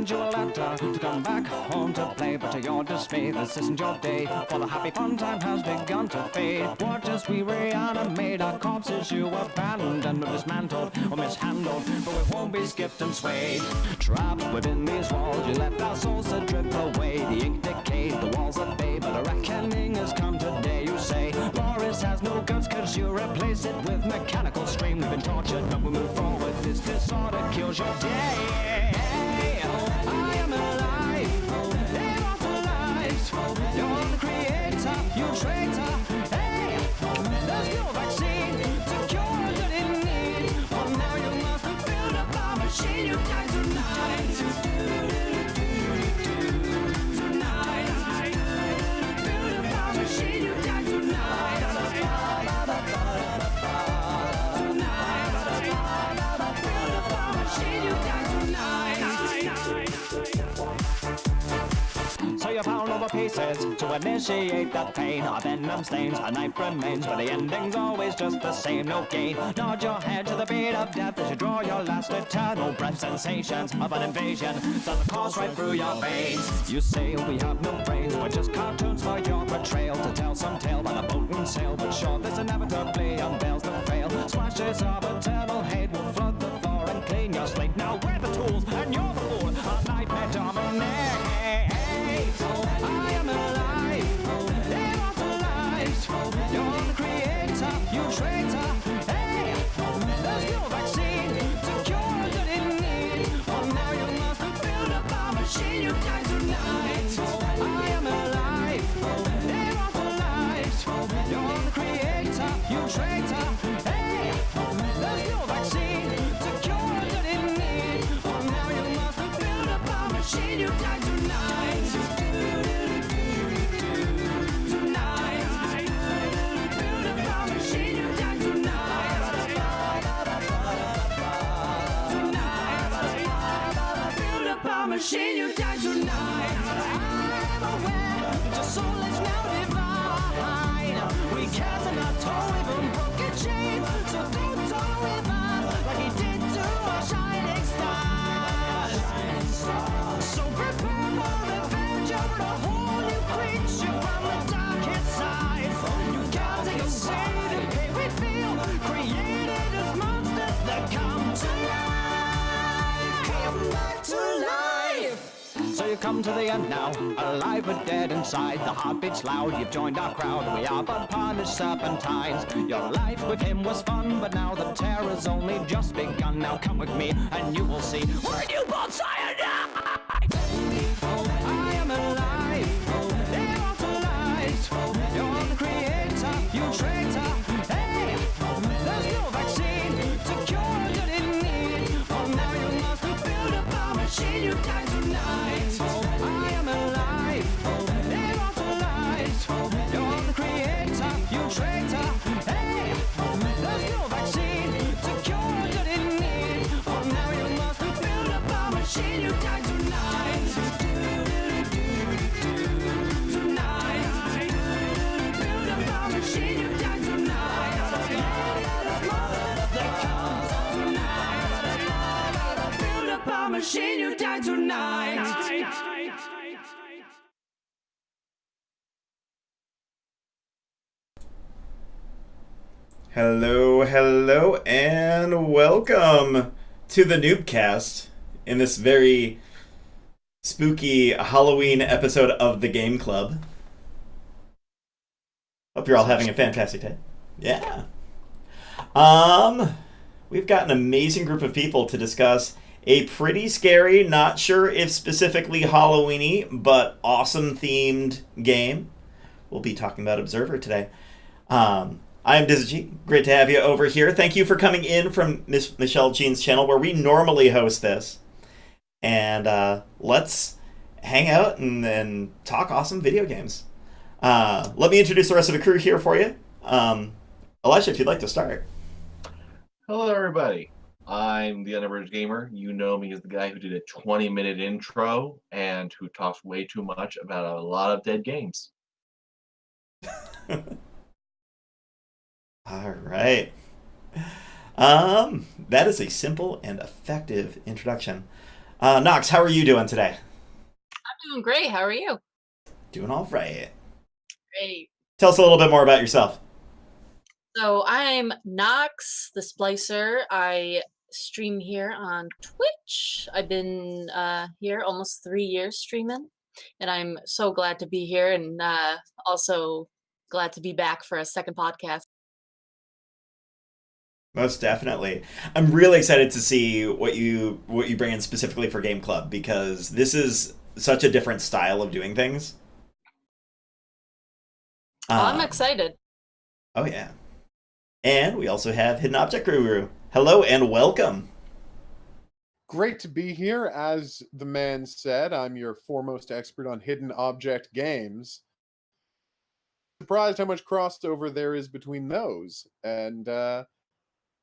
send you a letter to come back home to play, but to your dismay, this isn't your day, for the happy fun time has begun to fade. Watch as we reanimate our corpses you abandoned or dismantled or mishandled, but we won't be skipped and swayed. Trapped within these walls, you left our souls to drip away. The ink decayed, the walls at bay, but a reckoning has come today. You say Loris has no guts cause you replace it with mechanical stream. We've been tortured, but we move forward. This disorder kills your day. I am alive, immortalized. You're the creator, you traitor. Hey, there's no vaccine to cure the need. For now you must build up a machine. You die tonight. Tonight, build up a machine. You die tonight. So you pound over pieces to initiate that pain. Our venom stains, a knife remains, but the ending's always just the same. No gain. Nod your head to the beat of death as you draw your last eternal breath. Sensations of an invasion send the course right through your veins. You say we have no brains, we're just cartoons for your betrayal. To tell some tale by the boat and sail, but sure this inevitably unveils the fail. Splashes of eternal hate will flood the floor and clean your slate. Now we're the tools and you're the fool. A nightmare dominates. I am alive, immortalized. You're the creator, you traitor. Hey, there's no vaccine to cure the need. For now you must build up a machine. You die tonight. I am alive, immortalized. You're the creator, you traitor. Hey, there's no vaccine to cure the need. For now you must build up a machine. You die tonight. Machine, you die tonight. I'm aware, your soul is now divine. We cast in our toe, even broken chains. So don't toy with us like he did to our shining stars. So prepare for revenge. You're a whole new creature from the darkest side. You gotta take a save the pain we feel. Created as monsters that come to life. Come back to life. So you come to the end now, alive but dead inside. The heartbeat's loud, you've joined our crowd. We are but punished serpentines. Your life with him was fun, but now the terror's only just begun. Now come with me and you will see we're newborn cyanide. I am alive, immortalized. You're the creator, you traitor. Hey, there's no vaccine to cure the need. For now you must build up a machine. You die tonight. I am alive, immortalized. You're the creator, you traitor. Hey, there's no vaccine to cure the need. For now you must build up a machine. You die tonight. Tonight, build up a machine. You die tonight. Tonight, build up a machine. You die tonight. Hello, and welcome to the Noobcast in this very spooky Halloween episode of the Game Club. Hope you're all having a fantastic day. Yeah. We've got an amazing group of people to discuss a pretty scary, not sure if specifically Halloween-y, but awesome themed game. We'll be talking about Observer today. I am Dizzy. Great to have you over here. Thank you for coming in from Miss Michelle Jean's channel where we normally host this. And let's hang out and talk awesome video games. Let me introduce the rest of the crew here for you. Elisha, if you'd like to start. Hello, everybody. I'm the Unabridged Gamer. You know me as the guy who did a 20-minute intro and who talks way too much about a lot of dead games. All right. That is a simple and effective introduction. Knox, how are you doing today? Doing great. How are you? Doing all right. Great. Tell us a little bit more about yourself. So I'm Nox, the Splicer. I stream here on Twitch. I've been here almost 3 years streaming, and I'm so glad to be here and also glad to be back for a second podcast. Most definitely. I'm really excited to see what you bring in specifically for Game Club because this is such a different style of doing things. I'm Um, excited. oh yeah. And we also have Hidden Object Guru. Hello and welcome. Great to be here. As the man said, I'm your foremost expert on hidden object games. Surprised how much crossover there is between those and the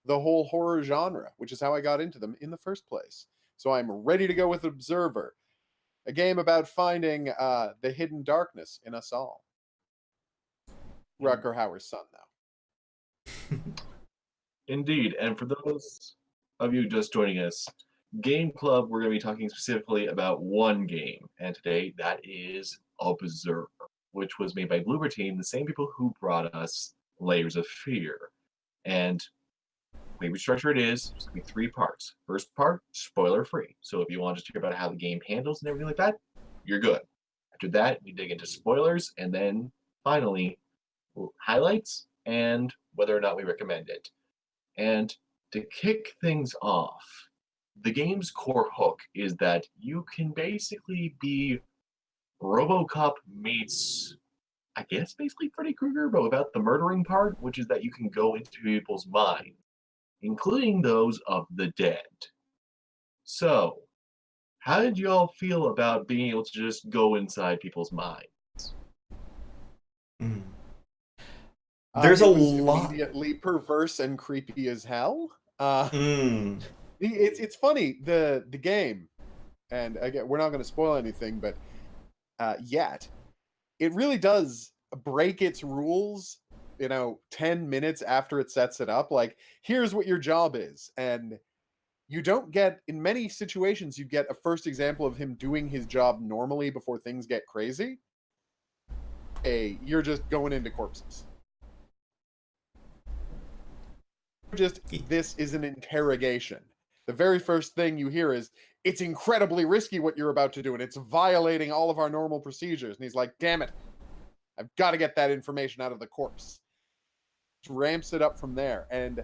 whole horror genre, which is how I got into them in the first place. So I'm ready to go with Observer, a game about finding the hidden darkness in us all. Rucker Hauer's son, though. Indeed. And for those of you just joining us, Game Club, we're going to be talking specifically about one game. And today that is Observer, which was made by Bloober Team, the same people who brought us Layers of Fear. And the way we structure it is just going to be three parts. First part, spoiler free. So if you want to just hear about how the game handles and everything like that, you're good. After that, we dig into spoilers, and then finally, highlights and whether or not we recommend it. And to kick things off, the game's core hook is that you can basically be RoboCop meets, I guess, basically Freddy Krueger, but without the murdering part, which is that you can go into people's minds, including those of the dead. So, how did you all feel about being able to just go inside people's minds? Mm. There's a It was lot. immediately perverse and creepy as hell. Mm. It's funny, the game, and again, we're not going to spoil anything, but yet it really does break its rules 10 minutes after it sets it up. Like, here's what your job is, and you don't get, in many situations, you get a first example of him doing his job normally before things get crazy. Hey, you're just going into corpses. Just, this is an interrogation. The very first thing you hear is, it's incredibly risky what you're about to do, and it's violating all of our normal procedures. And he's like, damn it, I've got to get that information out of the corpse. Ramps it up from there, and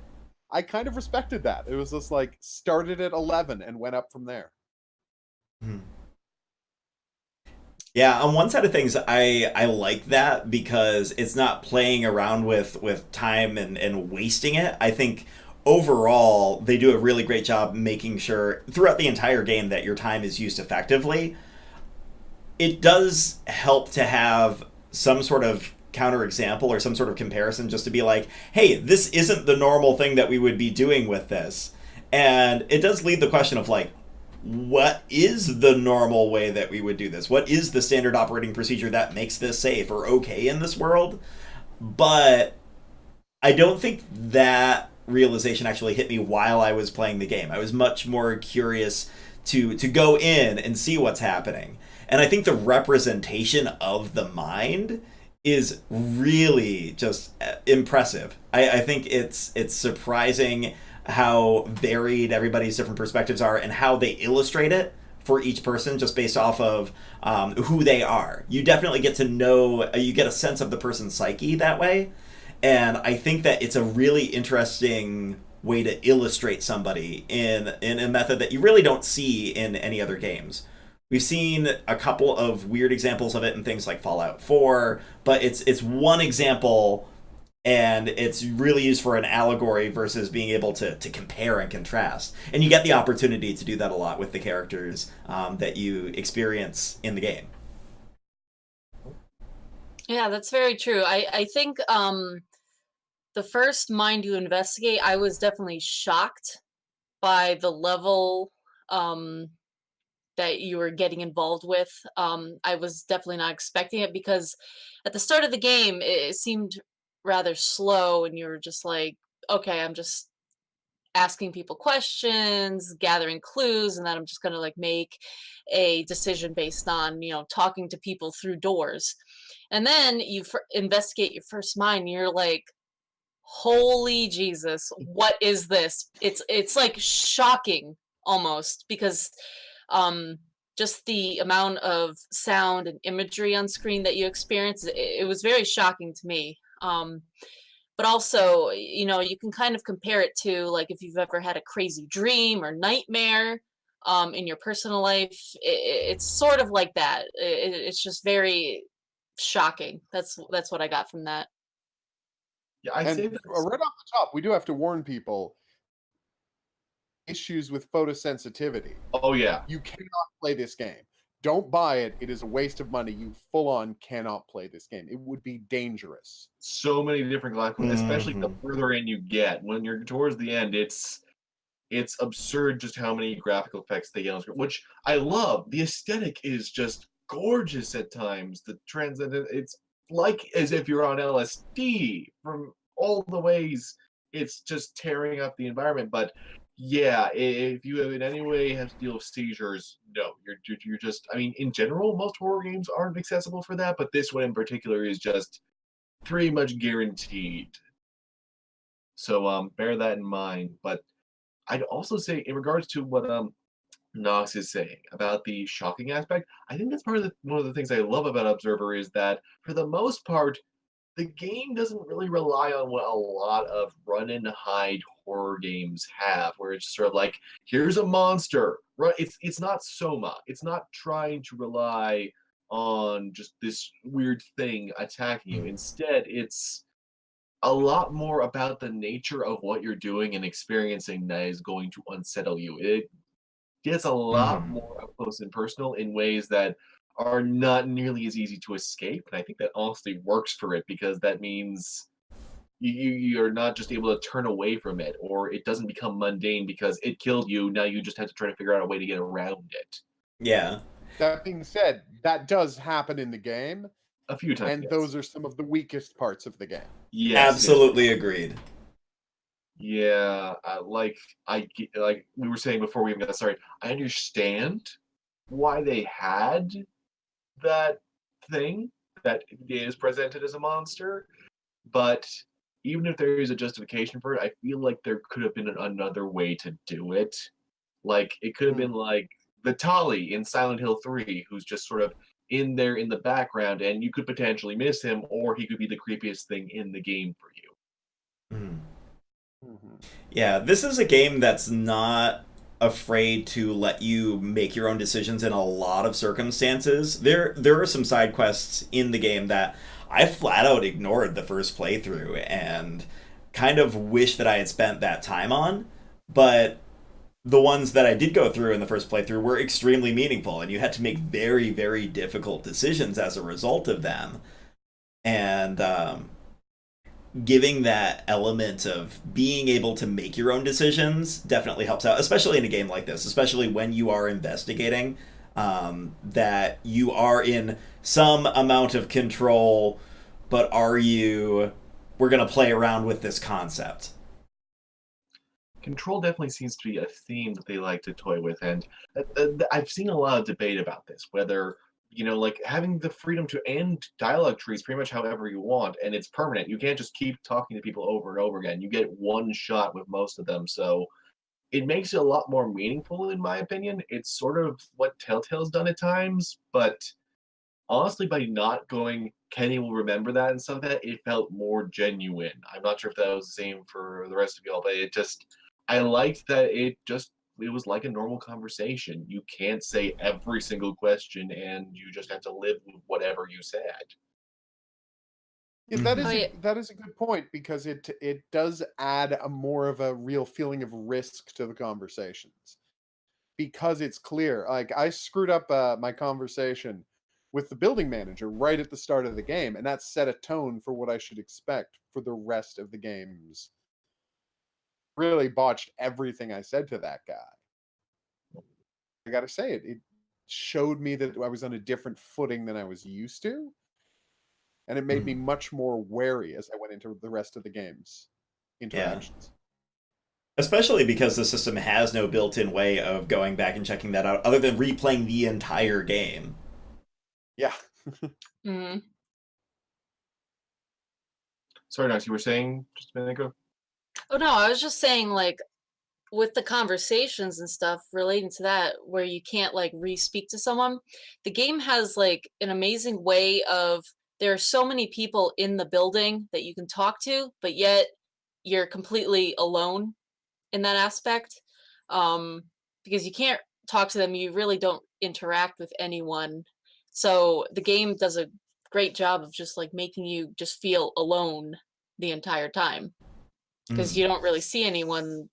I kind of respected that. It was just like, started at 11 and went up from there. Mm. Yeah, on one side of things, I like that because it's not playing around with time and wasting it. I think overall they do a really great job making sure throughout the entire game that your time is used effectively. It does help to have some sort of counterexample or some sort of comparison just to be like, hey, this isn't the normal thing that we would be doing with this. And it does lead the question of like, what is the normal way that we would do this? What is the standard operating procedure that makes this safe or okay in this world? But I don't think that realization actually hit me while I was playing the game. I was much more curious to go in and see what's happening. And I think the representation of the mind is really just impressive. I think it's surprising how varied everybody's different perspectives are and how they illustrate it for each person just based off of who they are. You definitely get to know, you get a sense of the person's psyche that way. And I think that it's a really interesting way to illustrate somebody in a method that you really don't see in any other games. We've seen a couple of weird examples of it in things like Fallout 4, but it's one example and it's really used for an allegory versus being able to compare and contrast. And you get the opportunity to do that a lot with the characters that you experience in the game. Yeah, that's very true. I think the first Mind You Investigate, I was definitely shocked by the level that you were getting involved with. I was definitely not expecting it because at the start of the game, it seemed rather slow, and you were just like, okay, I'm just asking people questions, gathering clues, and then I'm just going to like make a decision based on, talking to people through doors. And then you investigate your first mind, and you're like, holy Jesus, what is this? It's like shocking almost because um just the amount of sound and imagery on screen that you experience, it was very shocking to me. But also, you can kind of compare it to like if you've ever had a crazy dream or nightmare in your personal life. It's sort of like that. It's just very shocking. That's what I got from that. Yeah, I say And that. right off the top, we do have to warn people issues with photosensitivity. Oh yeah, You cannot play this game. Don't buy it. It is a waste of money. You full on cannot play this game. It would be dangerous. so many different graphical, especially the Mhm. further in you get. When you're towards the end, it's absurd just how many graphical effects they get on screen, which I love. The aesthetic is just gorgeous at times. The transcendent, it's like as if you're on LSD from all the ways it's just tearing up the environment. But yeah, if you have in any way have to deal with seizures, no, you're just. I mean, in general, most horror games aren't accessible for that, but this one in particular is just pretty much guaranteed. So bear that in mind. But I'd also say in regards to what Knox is saying about the shocking aspect, I think that's part of one of the things I love about Observer is that for the most part, the game doesn't really rely on what a lot of run and hide horror games have, where it's sort of like, here's a monster. Right? It's not Soma. It's not trying to rely on just this weird thing attacking you. Instead, it's a lot more about the nature of what you're doing and experiencing that is going to unsettle you. It gets a lot Mhm. more up close and personal in ways that are not nearly as easy to escape. And I think that honestly works for it because that means you're not just able to turn away from it or it doesn't become mundane because it killed you. Now you just have to try to figure out a way to get around it. Yeah. That being said, that does happen in the game, A few times, and yes. those are some of the weakest parts of the game. Yes. Absolutely agreed. Yeah, like we were saying before we even got started, I understand why they had that thing that is presented as a monster, but even if there is a justification for it, I feel like there could have been another way to do it. Like it could have Mm. been like the Tali in Silent Hill 3, who's just sort of in there in the background, and you could potentially miss him, or he could be the creepiest thing in the game for you. Mhm. Mhm. Yeah, this is a game that's not afraid to let you make your own decisions in a lot of circumstances. There are some side quests in the game that I flat out ignored the first playthrough and kind of wish that I had spent that time on, but the ones that I did go through in the first playthrough were extremely meaningful and you had to make very very difficult decisions as a result of them. And giving that element of being able to make your own decisions definitely helps out, especially in a game like this, especially when you are investigating, that you are in some amount of control, but are you, we're going to play around with this concept. Control definitely seems to be a theme that they like to toy with, and I've seen a lot of debate about this, whether like having the freedom to end dialogue trees pretty much however you want, and it's permanent. You can't just keep talking to people over and over again. You get one shot with most of them, so it makes it a lot more meaningful, in my opinion. It's sort of what Telltale's done at times, but honestly, by not going, Kenny will remember that and stuff like that, it felt more genuine. I'm not sure if that was the same for the rest of y'all, but I liked that it was like a normal conversation. You can't say every single question and you just have to live with whatever you said. Yeah, Mhm. Oh yeah. that is a good point because it does add a more of a real feeling of risk to the conversations because it's clear. Like I screwed up my conversation with the building manager right at the start of the game, and that set a tone for what I should expect for the rest of the games. Really botched everything I said to that guy. I gotta say it showed me that I was on a different footing than I was used to, and it made me Mhm. much more wary as I went into the rest of the game's Yeah. interactions. Especially because the system has no built-in way of going back and checking that out other than replaying the entire game. Yeah. Hmm. Sorry, Nox, you were saying just a minute ago? Oh no, I was just saying like with the conversations and stuff relating to that where you can't like re-speak to someone, the game has like an amazing way of there are so many people in the building that you can talk to, but yet you're completely alone in that aspect. Um, because you can't talk to them, you really don't interact with anyone. So the game does a great job of just like making you just feel alone the entire time because you don't really see anyone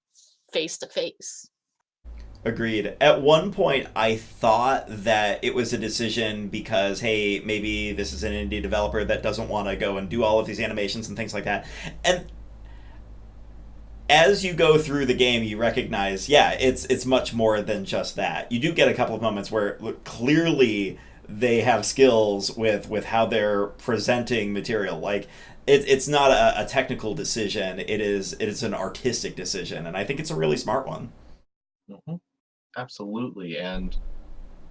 face to face. Agreed. At one point, I thought that it was a decision because, hey, maybe this is an indie developer that doesn't want to go and do all of these animations and things like that. And as you go through the game, you recognize, yeah, it's much more than just that. You do get a couple of moments where clearly they have skills with how they're presenting material. Like it's not a technical decision; it is an artistic decision, and I think it's a really smart one. Hmm. Absolutely. And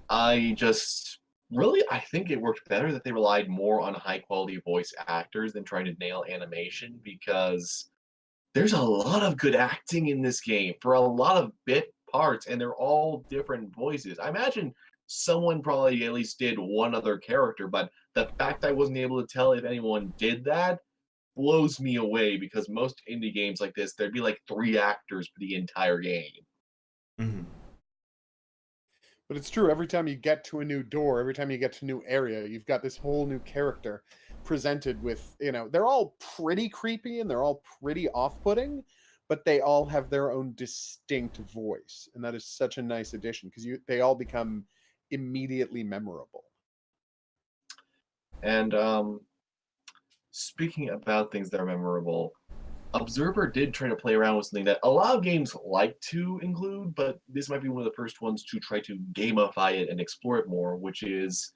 I just really, I think it worked better that they relied more on high quality voice actors than trying to nail animation because there's a lot of good acting in this game for a lot of bit parts, and they're all different voices. I imagine someone probably at least did one other character, but the fact I wasn't able to tell if anyone did that blows me away because most indie games like this, there'd be like 3 actors for the entire game. Mm-hmm. But it's true. Every time you get to a new door, every time you get to a new area, you've got this whole new character presented with, they're all pretty creepy and they're all pretty off-putting, but they all have their own distinct voice. And that is such a nice addition because they all become immediately memorable. And speaking about things that are memorable, Observer did try to play around with something that a lot of games like to include, but this might be one of the first ones to try to gamify it and explore it more, which is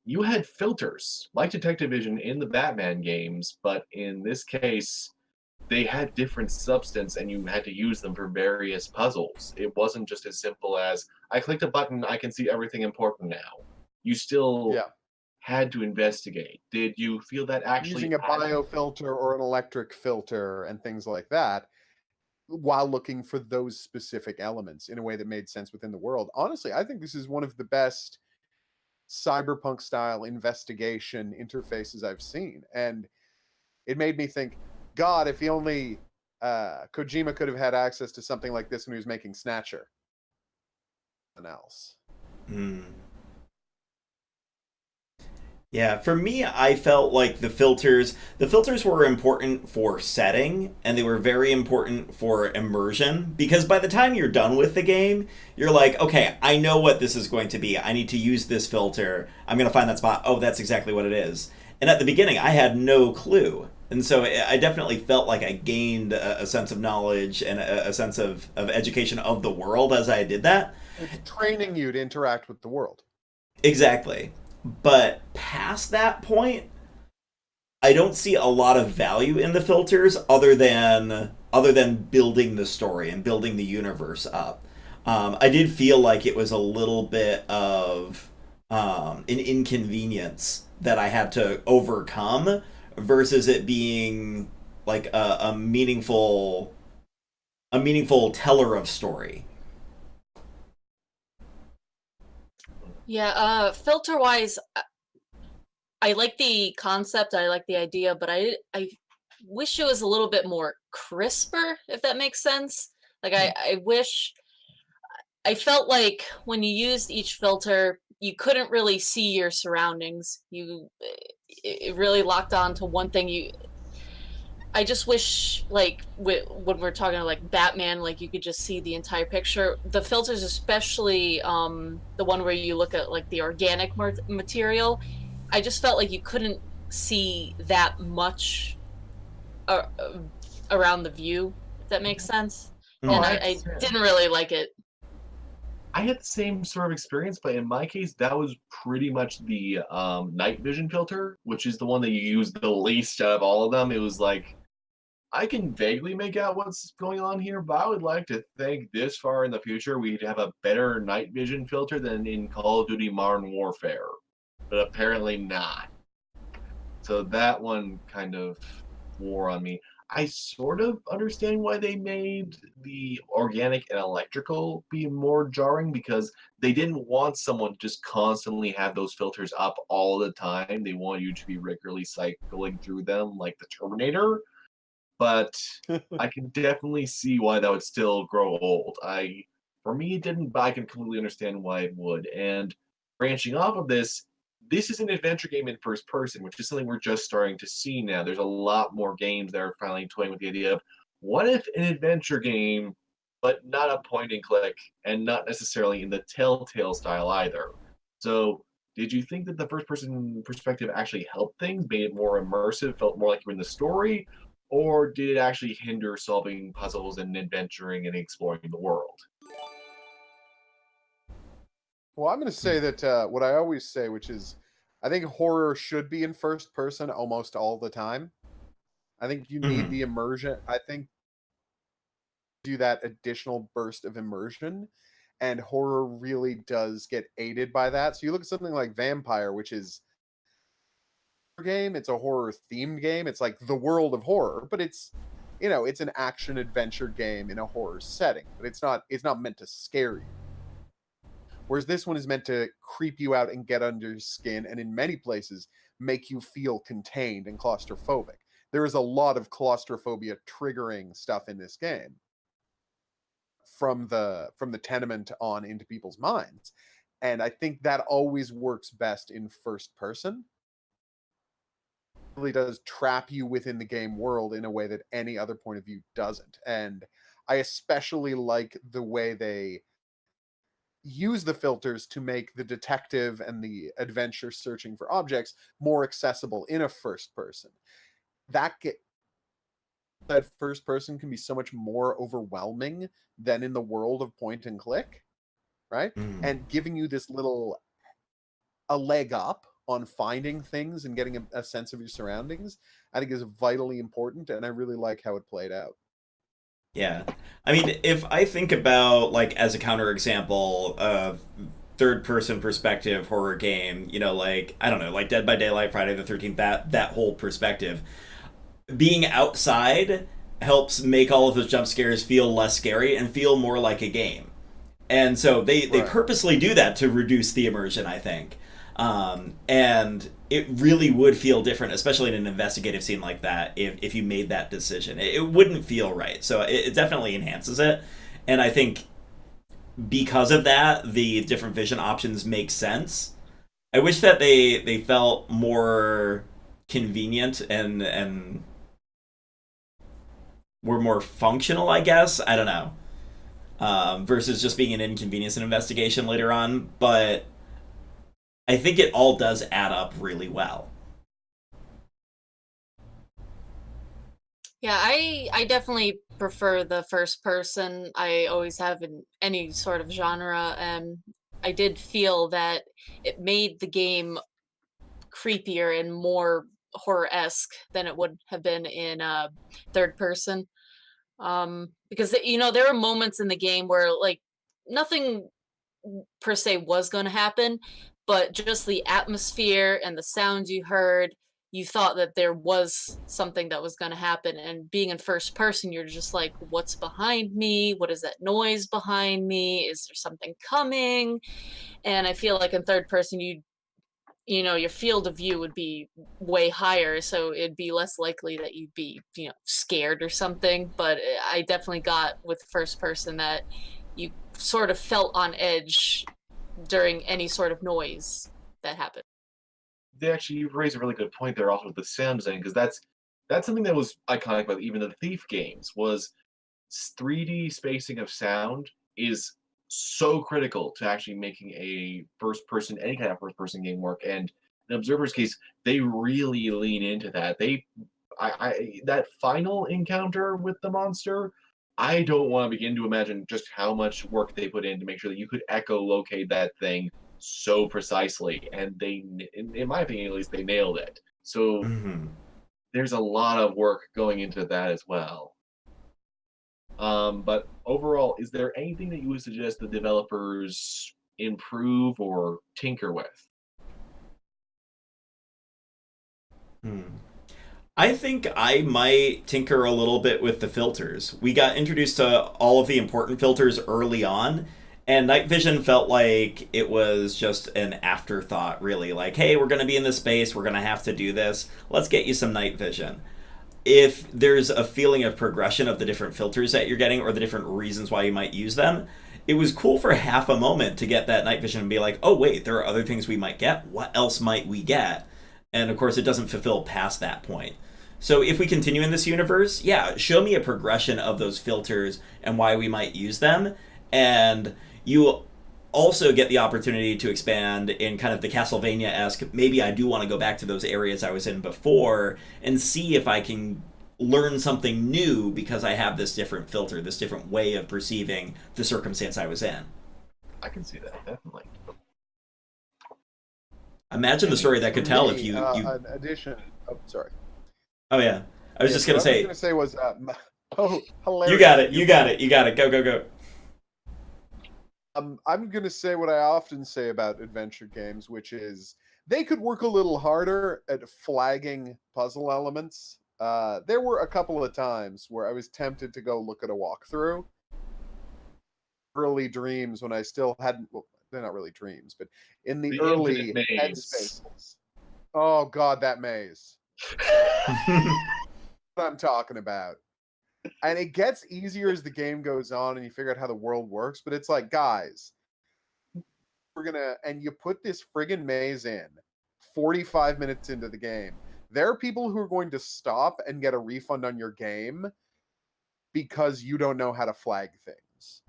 you had filters like Detective Vision in the Batman games, but in this case, they had different substance and you had to use them for various puzzles. It wasn't just as simple as I clicked a button, I can see everything important now. You still Yeah. had to investigate. Did you feel that actually Using a added? biofilter or an electric filter and things like that while looking for those specific elements in a way that made sense within the world. Honestly, I think this is one of the best cyberpunk style investigation interfaces I've seen. And it made me think, God, if he only Kojima could have had access to something like this when he was making Snatcher. And else. Mm. Yeah, for me, I felt like the filters were important for setting, and they were very important for immersion, because by the time you're done with the game, you're like, okay, I know what this is going to be. I need to use this filter. I'm going to find that spot. Oh, that's exactly what it is. And at the beginning, I had no clue. And so I definitely felt like I gained a sense of knowledge and a sense of education of the world as I did that. It's training you to interact with the world. Exactly. But past that point, I don't see a lot of value in the filters other than building the story and building the universe up. I did feel like it was a little bit of an inconvenience that I had to overcome versus it being like a meaningful teller of story. Yeah, filter wise, I like the concept, I like the idea, but I wish it was a little bit more crisper, if that makes sense. Like I wish I felt like when you used each filter, you couldn't really see your surroundings. It really locked on to one thing. I just wish, like, when we're talking like Batman, like you could just see the entire picture. The filters, especially the one where you look at like the organic material, I just felt like you couldn't see that much uh, uh, around the view, if that makes sense. Mm. And I I understand. didn't really like it. I had the same sort of experience, but in my case, that was pretty much the night vision filter, which is the one that you use the least out of all of them. It was like I can vaguely make out what's going on here, but I would like to think this far in the future we'd have a better night vision filter than in Call of Duty Modern Warfare. But apparently not. So that one kind of wore on me. I sort of understand why they made the organic and electrical be more jarring because they didn't want someone to just constantly have those filters up all the time. They want you to be regularly cycling through them like the Terminator. But I can definitely see why that would still grow old. For me, it didn't, but I can completely understand why it would. And branching off of this, this is an adventure game in first person, which is something we're just starting to see now. There's a lot more games that are finally toying with the idea of what if an adventure game, but not a point and click, and not necessarily in the Telltale style either. So, did you think that the first person perspective actually helped things, made it more immersive, felt more like you were in the story? Or did it actually hinder solving puzzles and adventuring and exploring the world? Well, I'm going to say that what I always say, which is, I think horror should be in first person almost all the time. I think you need Hmm. the immersion. I think do that additional burst of immersion, and horror really does get aided by that. So you look at something like Vampire, which is a game. It's a horror themed game. It's like the world of horror, but it's an action adventure game in a horror setting. But it's not meant to scare you. Whereas this one is meant to creep you out and get under your skin, and in many places make you feel contained and claustrophobic. There is a lot of claustrophobia triggering stuff in this game from the tenement on into people's minds. And I think that always works best in first person. It really does trap you within the game world in a way that any other point of view doesn't. And I especially like the way they use the filters to make the detective and the adventure searching for objects more accessible in a first person. That get that first person can be so much more overwhelming than in the world of point and click, right? Mm. And giving you this little a leg up on finding things and getting a sense of your surroundings, I think is vitally important, and I really like how it played out. Yeah. I mean, if I think about, like, as a counterexample of third person perspective horror game, like, I don't know, like Dead by Daylight, Friday the 13th, that whole perspective, being outside helps make all of those jump scares feel less scary and feel more like a game. And so they Right. purposely do that to reduce the immersion, I think. And it really would feel different, especially in an investigative scene like that, if you made that decision. It wouldn't feel right. So it definitely enhances it. And I think because of that, the different vision options make sense. I wish that they felt more convenient and were more functional, I guess. I don't know. Versus just being an inconvenience and investigation later on. But I think it all does add up really well. Yeah, I definitely prefer the first person. I always have in any sort of genre, and I did feel that it made the game creepier and more horror-esque than it would have been in third person. Because there were moments in the game where like nothing per se was going to happen, but just the atmosphere and the sounds you heard, you thought that there was something that was going to happen. And being in first person, you're just like, what's behind me? What is that noise behind me? Is there something coming? And I feel like in third person, your field of view would be way higher, so it'd be less likely that you'd be scared or something. But I definitely got with first person that you sort of felt on edge during any sort of noise that happened. You raise a really good point there also with the sound design because that's something that was iconic about even the Thief games was 3D spacing of sound is so critical to actually making a first person any kind of first person game work. And in Observer's case, they really lean into that. I that final encounter with the monster, I don't want to begin to imagine just how much work they put in to make sure that you could echolocate that thing so precisely. And in my opinion, at least, they nailed it. So Mm-hmm. there's a lot of work going into that as well. But overall, is there anything that you would suggest the developers improve or tinker with? Hmm. I think I might tinker a little bit with the filters. We got introduced to all of the important filters early on, and night vision felt like it was just an afterthought, really. Like, hey, we're going to be in this space, we're going to have to do this. Let's get you some night vision. If there's a feeling of progression of the different filters that you're getting or the different reasons why you might use them, it was cool for half a moment to get that night vision and be like, oh, wait, there are other things we might get. What else might we get? And of course, it doesn't fulfill past that point. So if we continue in this universe, yeah, show me a progression of those filters and why we might use them. And you also get the opportunity to expand in kind of the Castlevania-esque, maybe I do want to go back to those areas I was in before and see if I can learn something new because I have this different filter, this different way of perceiving the circumstance I was in. I can see that, definitely. Imagine the story that could tell if you... An addition... Oh, sorry. Oh, yeah. I was just going to say... What I was going to say was... oh, hilarious. You got it. Go. I'm going to say what I often say about adventure games, which is they could work a little harder at flagging puzzle elements. There were a couple of times where I was tempted to go look at a walkthrough. Early dreams when I still hadn't... Well, they're not really dreams, but in the early headspaces. Oh, God, that maze. What I'm talking about. And it gets easier as the game goes on and you figure out how the world works, but it's like, guys, and you put this friggin' maze in 45 minutes into the game. There are people who are going to stop and get a refund on your game because you don't know how to flag things.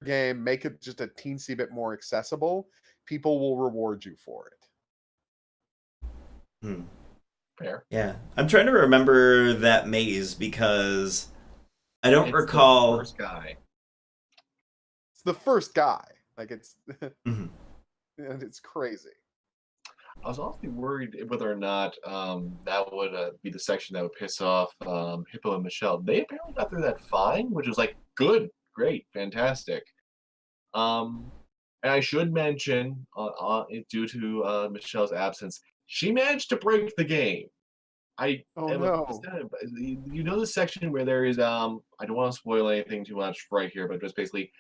Game, make it just a teensy bit more accessible. People will reward you for it. Fair. Yeah. I'm trying to remember that maze because I don't recall... The first guy. It's the first guy. Like, it's... Mhm. And it's crazy. I was awfully worried whether or not that would be the section that would piss off Hippo and Michelle. They apparently got through that fine, which was like, good, great, fantastic. And I should mention, due to Michelle's absence, she managed to break the game. You know the section where there is I don't want to spoil anything too much right here, but just basically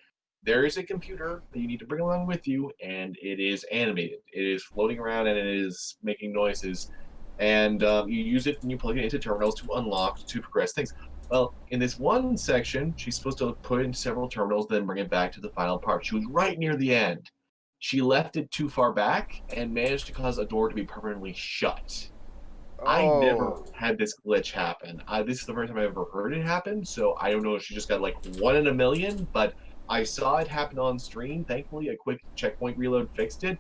there is a computer that you need to bring along with you, and it is animated. It is floating around and it is making noises, and you use it and you plug it into terminals to unlock to progress things. Well, in this one section, she's supposed to put in several terminals, then bring it back to the final part. She was right near the end. She left it too far back and managed to cause a door to be permanently shut. I never had this glitch happen. This is the first time I've ever heard it happen, so I don't know if she just got like 1 in a million, but I saw it happen on stream. Thankfully, a quick checkpoint reload fixed it.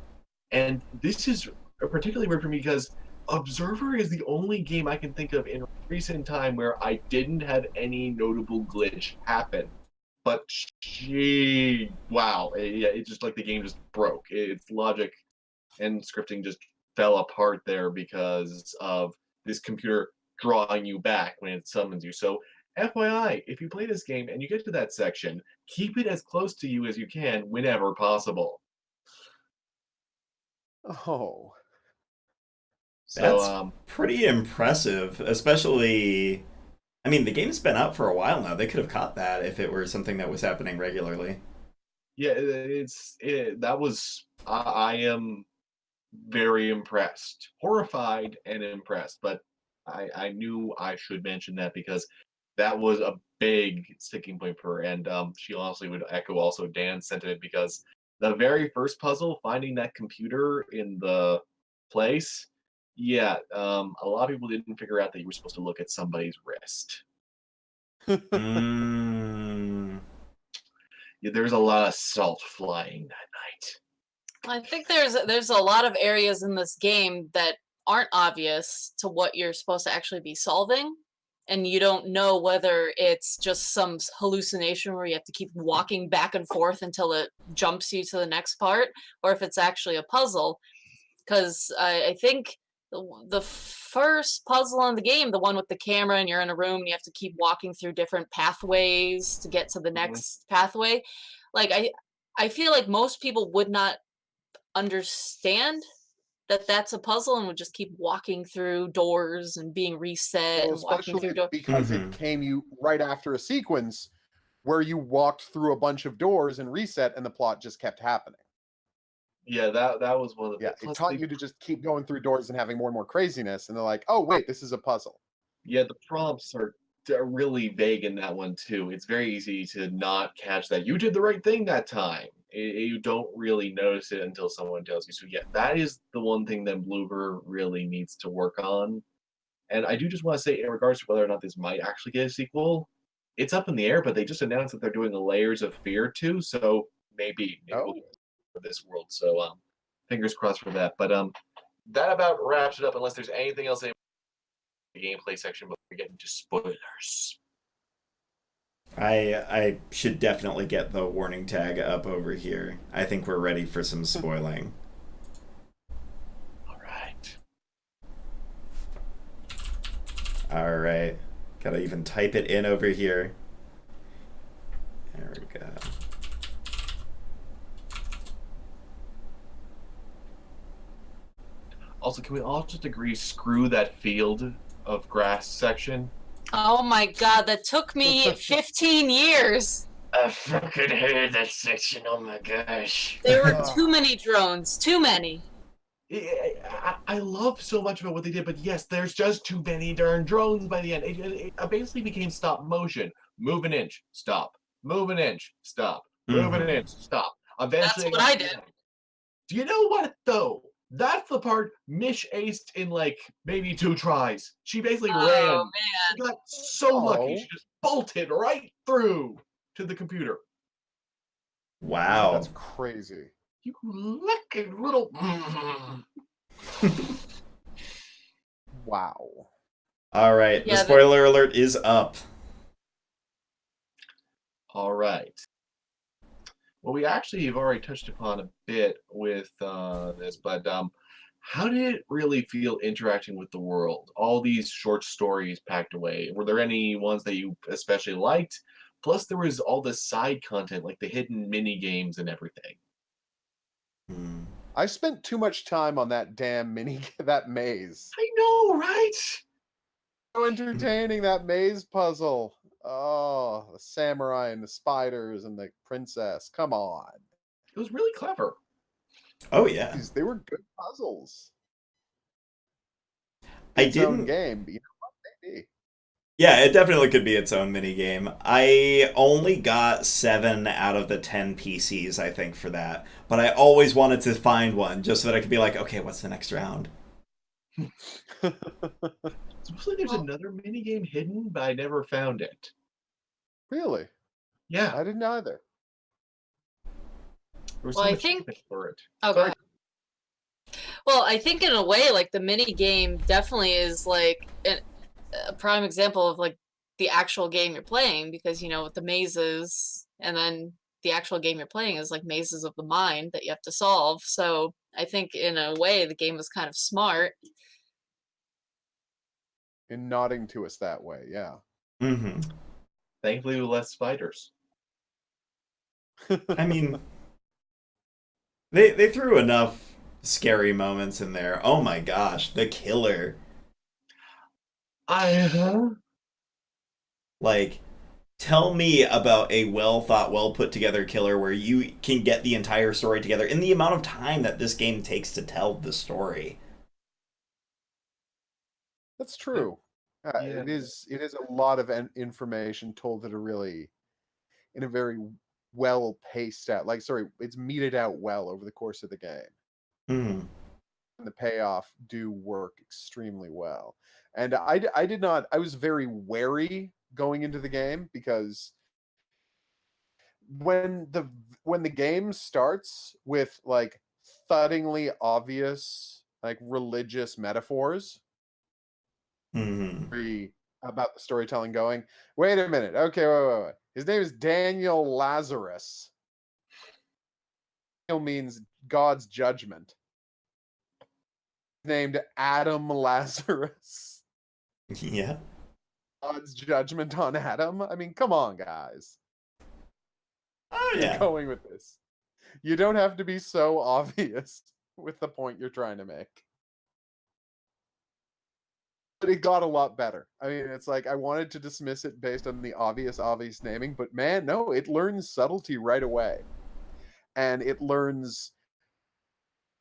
And this is particularly weird for me because Observer is the only game I can think of in recent time where I didn't have any notable glitch happen. But wow, it's just like the game just broke. Its logic and scripting just fell apart there because of this computer drawing you back when it summons you. So FYI, if you play this game and you get to that section, keep it as close to you as you can whenever possible. Oh. So, that's pretty impressive, especially... I mean, the game's been out for a while now. They could have caught that if it were something that was happening regularly. Yeah, I am very impressed. Horrified and impressed, but I knew I should mention that because that was a big sticking point for her. And she honestly would echo also Dan's sentiment because the very first puzzle, finding that computer in the place, a lot of people didn't figure out that you were supposed to look at somebody's wrist. Yeah, there's a lot of salt flying that night. I think there's a lot of areas in this game that aren't obvious to what you're supposed to actually be solving, and you don't know whether it's just some hallucination where you have to keep walking back and forth until it jumps you to the next part, or if it's actually a puzzle. Because I think the first puzzle in the game, the one with the camera and you're in a room and you have to keep walking through different pathways to get to the next pathway. Like I feel like most people would not understand that that's a puzzle and would just keep walking through doors and being reset Well, and walking through especially doors. because Mhm. it came you right after a sequence where you walked through a bunch of doors and reset, and the plot just kept happening. Yeah, that was one of Yeah, the. it Plus, taught you to just keep going through doors and having more and more craziness, and they're like, "Oh, wait, this is a puzzle." yeah, the prompts are really vague in that one too. It's very easy to not catch that you did the right thing that time. You don't really notice it until someone tells you. So yeah, that is the one thing that Bloober really needs to work on. And I do just want to say, in regards to whether or not this might actually get a sequel, it's up in the air. But they just announced that they're doing a Layers of Fear too, so maybe we'll Oh, get for this world. So fingers crossed for that. But that about wraps it up. Unless there's anything else in the gameplay section before we get into spoilers. I should definitely get the warning tag up over here. I think we're ready for some spoiling. All right. All right. Gotta even type it in over here. There we go. Also, can we all just agree, screw that field of grass section? Oh my god, that took me 15 years. I fucking hated that section. Oh my gosh. There were Ugh. too many drones. Too many. I love so much about what they did, but yes, there's just too many darn drones by the end. It basically became stop motion. Move an inch, stop. Move an inch, stop. Move an inch, stop. Eventually, That's what I did. Do you know what though? That's the part Mish aced in like maybe 2 tries. She basically Oh ran. man. She got so lucky. Oh. She just bolted right through to the computer. Wow. That's crazy. You lucky little. Wow. All right. Yeah, The spoiler alert is up. All right. Well, we actually have already touched upon a bit with this, but how did it really feel interacting with the world? All these short stories packed away. Were there any ones that you especially liked? Plus, there was all the side content, like the hidden mini games and everything. Hmm. I spent too much time on that damn that maze. I know, right? So entertaining, that maze puzzle. Oh, the samurai and the spiders and the princess. Come on. It was really clever. Oh yeah. They were good puzzles. I Its own didn't. game, but you know what? Maybe. Yeah, it definitely could be its own mini game. I only got 7 out of the 10 PCs, I think, for that. But I always wanted to find one just so that I could be like, okay, what's the next round? Supposedly there's another mini game hidden, but I never found it. Really? Yeah, I didn't either. there was Well, some I think- achievement for it. Oh, go Sorry. ahead. Well, I think in a way, like the mini game definitely is like a prime example of like the actual game you're playing, because you know with the mazes, and then the actual game you're playing is like mazes of the mind that you have to solve. So I think in a way the game was kind of smart. In nodding to us that way, yeah. Mm-hmm. Thankfully, with less spiders. I mean, they threw enough scary moments in there. Oh my gosh, the killer. Like, tell me about a well thought, well put together killer where you can get the entire story together in the amount of time that this game takes to tell the story. That's true. Yeah. It is a lot of information told in a very well paced out. Like, sorry, it's meted out well over the course of the game. Hmm. And the payoff do work extremely well. And I did not. I was very wary going into the game because when the game starts with like thuddingly obvious like religious metaphors Hmm. about the storytelling going, wait a minute, okay, wait. His name is Daniel Lazarus. Daniel means God's judgment. named Adam Lazarus. Yeah. God's judgment on Adam. I mean, come on, guys. Oh You're yeah. going with this. You don't have to be so obvious with the point you're trying to make. But it got a lot better. I mean, it's like I wanted to dismiss it based on the obvious naming, but man, no, it learns subtlety right away. And it learns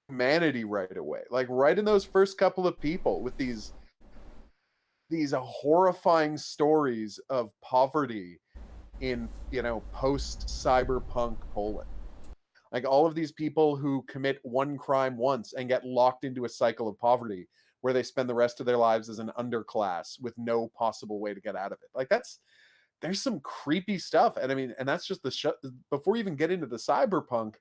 humanity right away. Like right in those first couple of people with these horrifying stories of poverty in, post cyberpunk Poland. Like all of these people who commit one crime once and get locked into a cycle of poverty where they spend the rest of their lives as an underclass with no possible way to get out of it. Like there's some creepy stuff. And I mean, and that's just before you even get into the cyberpunk,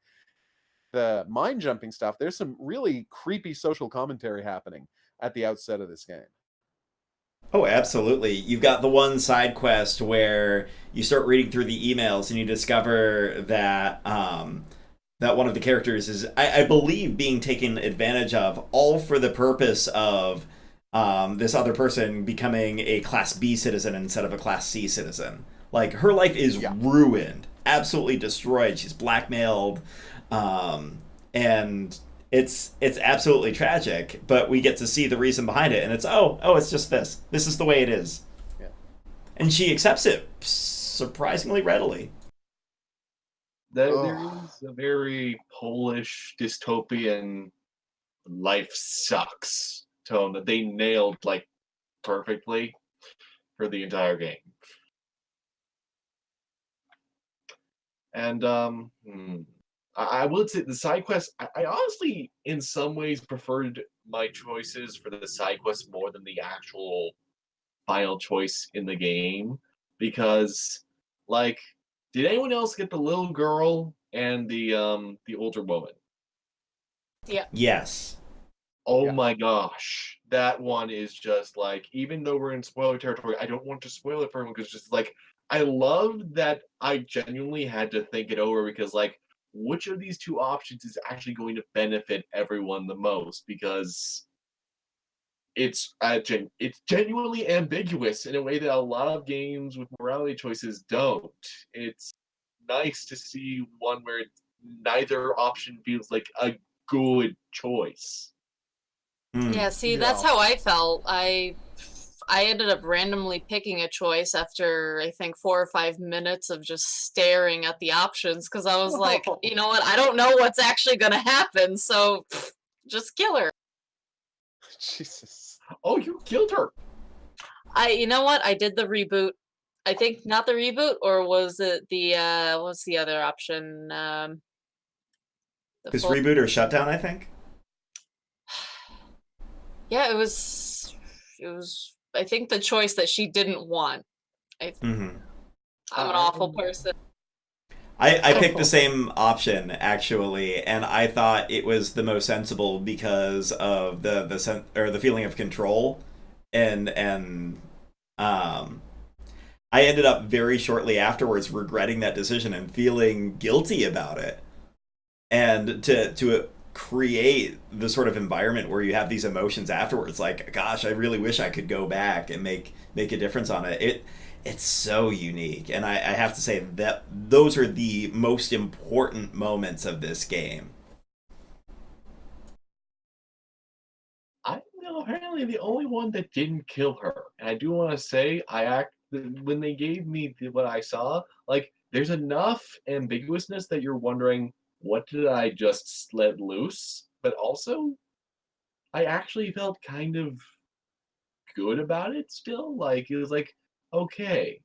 the mind jumping stuff, there's some really creepy social commentary happening at the outset of this game. Oh, absolutely. You've got the one side quest where you start reading through the emails and you discover that that one of the characters is, I believe, being taken advantage of, all for the purpose of this other person becoming a Class B citizen instead of a Class C citizen. Like, her life is ruined, absolutely destroyed. She's blackmailed, and it's absolutely tragic. But we get to see the reason behind it, and it's it's just this. This is the way it is, and she accepts it surprisingly readily. There is a very Polish dystopian life sucks tone that they nailed like perfectly for the entire game. And I would say the side quests, I honestly in some ways preferred my choices for the side quests more than the actual final choice in the game, because like, did anyone else get the little girl and the older woman? Yeah. Yes. Oh my gosh. That one is just like, even though we're in spoiler territory, I don't want to spoil it for everyone because just like, I love that I genuinely had to think it over because like, which of these two options is actually going to benefit everyone the most? Because it's genuinely ambiguous in a way that a lot of games with morality choices don't. It's nice to see one where neither option feels like a good choice. Yeah, see, that's how I felt. I ended up randomly picking a choice after I think 4 or 5 minutes of just staring at the options because I was like, you know what? I don't know what's actually going to happen, so just kill her. Jesus. Oh, you killed her. You know what? I did the reboot. I think not the reboot, or was it the what's the other option? This reboot or shutdown, I think. Yeah, it was. I think the choice that she didn't want. I'm an awful person. I picked the same option actually, and I thought it was the most sensible because of the feeling of control, and I ended up very shortly afterwards regretting that decision and feeling guilty about it, and to create the sort of environment where you have these emotions afterwards, like, gosh, I really wish I could go back and make a difference on it. It's so unique, and I have to say that those are the most important moments of this game. I'm apparently the only one that didn't kill her, and I do want to say when they gave me what I saw, like, there's enough ambiguousness that you're wondering, what did I just let loose? But also, I actually felt kind of good about it still. Like, it was like, okay,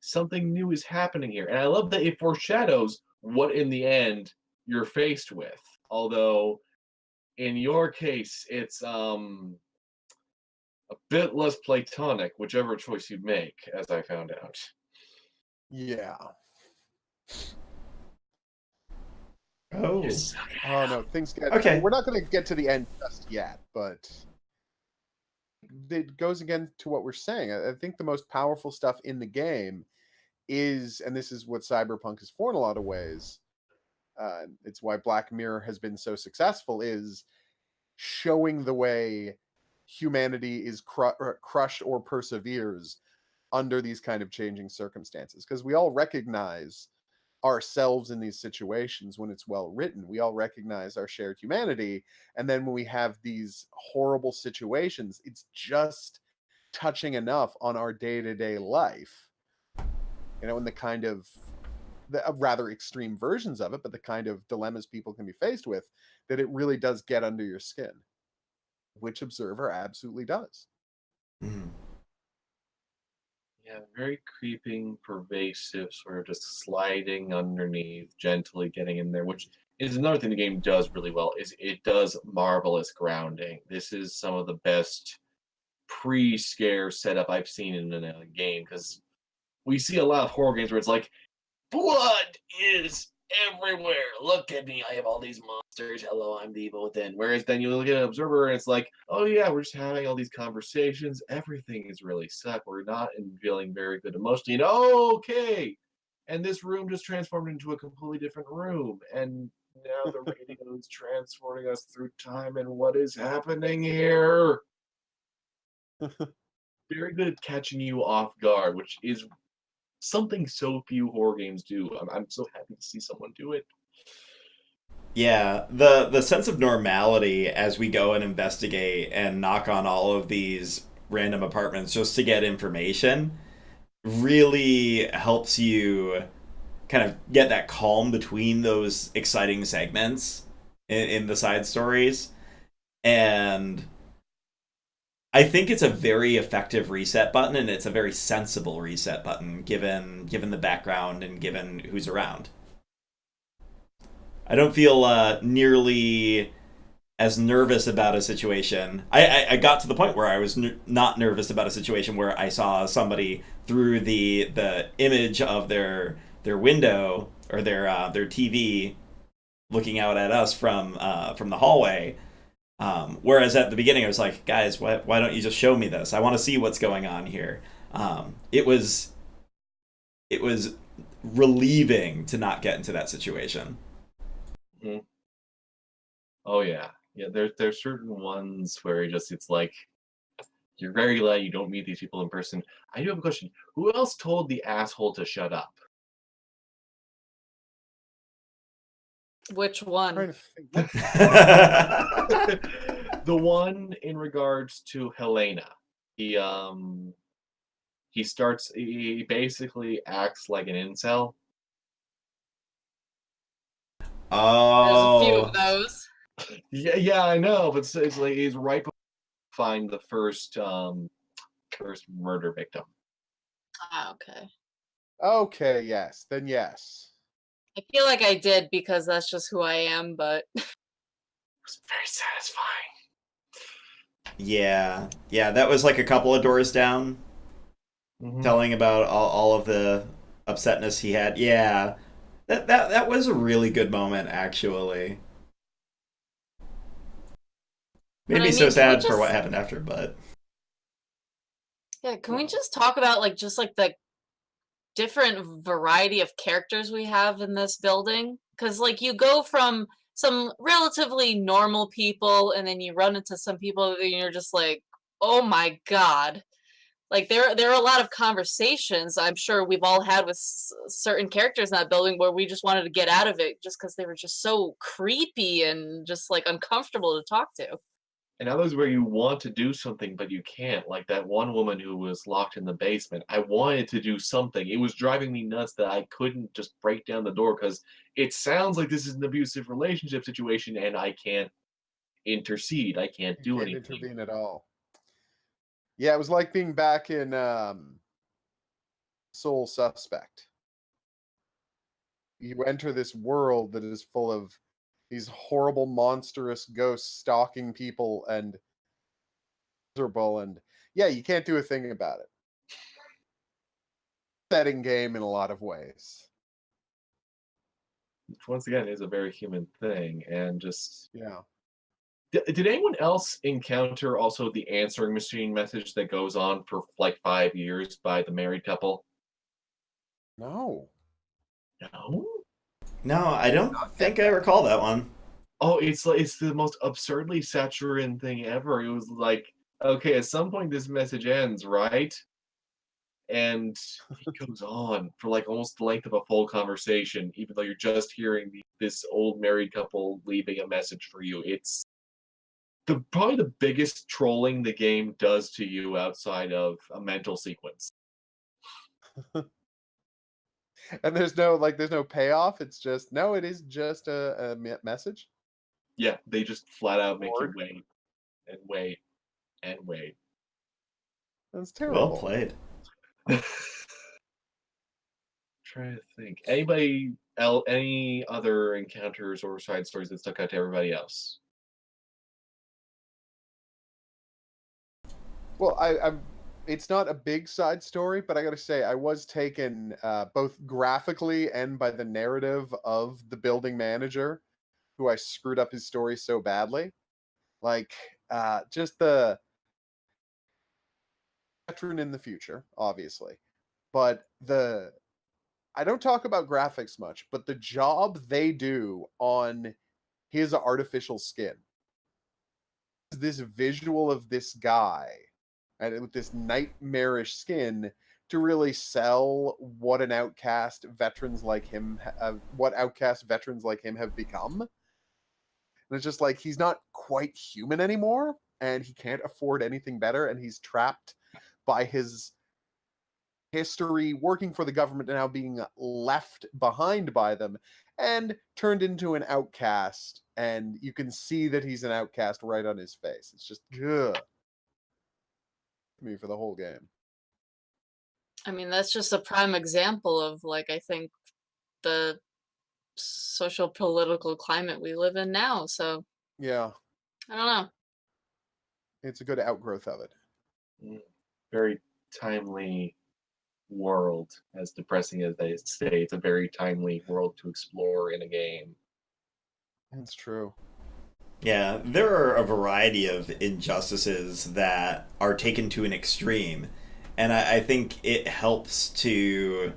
something new is happening here. And I love that it foreshadows what in the end you're faced with. Although, in your case, it's a bit less platonic, whichever choice you make, as I found out. Yeah. Oh. Oh no, things get Okay. we're not going to get to the end just yet, but it goes again to what we're saying. I think the most powerful stuff in the game is, and this is what Cyberpunk is for in a lot of ways, it's why Black Mirror has been so successful, is showing the way humanity is crushed or perseveres under these kind of changing circumstances, because we all recognize ourselves in these situations when it's well written. We all recognize our shared humanity, and then when we have these horrible situations, it's just touching enough on our day-to-day life, and the kind of rather extreme versions of it, but the kind of dilemmas people can be faced with, that it really does get under your skin, which Observer absolutely does. Mhm. Yeah, very creeping, pervasive, sort of just sliding underneath, gently getting in there, which is another thing the game does really well, is it does marvelous grounding. This is some of the best pre-scare setup I've seen in a game, because we see a lot of horror games where it's like, blood is everywhere. Look at me. I have all these monsters. Hello, I'm the evil within. Whereas then you look at an Observer and it's like, oh yeah, we're just having all these conversations. Everything is really suck. We're not feeling very good emotionally. And okay. And this room just transformed into a completely different room. And now the radio is transporting us through time. And what is happening here? Very good at catching you off guard, which is something so few horror games do. I'm so happy to see someone do it. Yeah, the sense of normality as we go and investigate and knock on all of these random apartments just to get information really helps you kind of get that calm between those exciting segments in the side stories. And I think it's a very effective reset button, and it's a very sensible reset button given the background and given who's around. I don't feel nearly as nervous about a situation. I got to the point where I was not nervous about a situation where I saw somebody through the image of their window or their TV looking out at us from the hallway. Whereas at the beginning I was like, guys, why don't you just show me this? I want to see what's going on here. It was relieving to not get into that situation. Mm-hmm. Oh yeah, yeah. There's certain ones where it's like you're very glad you don't meet these people in person. I do have a question. Who else told the asshole to shut up? Which I'm one? trying to think. The one in regards to Helena. He he basically acts like an incel. There's a few of Oh, those. Yeah, I know, but it's like he's right before find the first murder victim. Ah, okay. Okay, yes, then yes. I feel like I did because that's just who I am, but It was very satisfying. yeah. That was like a couple of doors down, Mm-hmm. telling about all of the upsetness he had. Yeah, that was a really good moment, actually. But Made I me so mean, can we sad for what just happened after, but yeah, can we just talk about like just like the different variety of characters we have in this building? Because like you go from some relatively normal people and then you run into some people and you're just like, oh my god. Like there are a lot of conversations I'm sure we've all had with certain characters in that building where we just wanted to get out of it just because they were just so creepy and just like uncomfortable to talk to. And others where you want to do something but you can't, like that one woman who was locked in the basement. I wanted to do something. It was driving me nuts that I couldn't just break down the door because it sounds like this is an abusive relationship situation and I can't intercede. I can't You do can't anything. intervene at all. Yeah, it was like being back in Sole Suspect. You enter this world that is full of these horrible, monstrous ghosts stalking people and miserable, and yeah, you can't do a thing about it. Setting game in a lot of ways. Which once again is a very human thing. And just Yeah. did anyone else encounter also the answering machine message that goes on for like 5 years by the married couple? No. No? no, I don't think I recall that one. Oh, it's the most absurdly saccharine thing ever. It was like, okay, at some point this message ends, right? And it goes on for like almost the length of a full conversation, even though you're just hearing this old married couple leaving a message for you. It's probably the biggest trolling the game does to you outside of a mental sequence. And there's no payoff. It's just no. It is just a message. Yeah, they just flat out make you Lord. wait and wait and wait. That's Well terrible. played. Trying to think. Any other encounters or side stories that stuck out to everybody else? Well, I'm. It's not a big side story, but I got to say, I was taken both graphically and by the narrative of the building manager, who I screwed up his story so badly. Like, just the veteran in the future, obviously, but the I don't talk about graphics much, but the job they do on his artificial skin, this visual of this guy and with this nightmarish skin to really sell what outcast veterans like him have become. And it's just like he's not quite human anymore, and he can't afford anything better, and he's trapped by his history working for the government and now being left behind by them and turned into an outcast. And you can see that he's an outcast right on his face. It's just ugh, me for the whole game. I mean, that's just a prime example of, like, I think the social political climate we live in now. So Yeah, I don't know. it's a good outgrowth of it. Mm, very timely world, as depressing as they say. It's a very timely world to explore in a game. It's true. Yeah, there are a variety of injustices that are taken to an extreme, and I think it helps to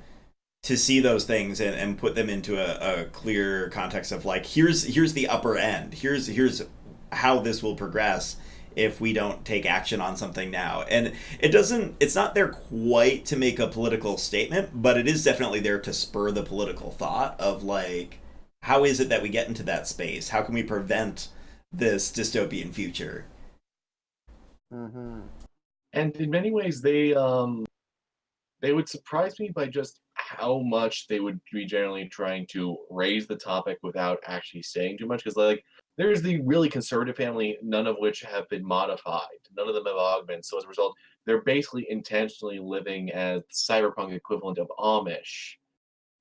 see those things and put them into a clear context of like here's the upper end. Here's how this will progress if we don't take action on something now. And it's not there quite to make a political statement, but it is definitely there to spur the political thought of like how is it that we get into that space? How can we prevent this dystopian future? Mm-hmm. And in many ways, they would surprise me by just how much they would be generally trying to raise the topic without actually saying too much. Because like, there's the really conservative family, none of which have been modified. None of them have augmented. So as a result, they're basically intentionally living as the cyberpunk equivalent of Amish.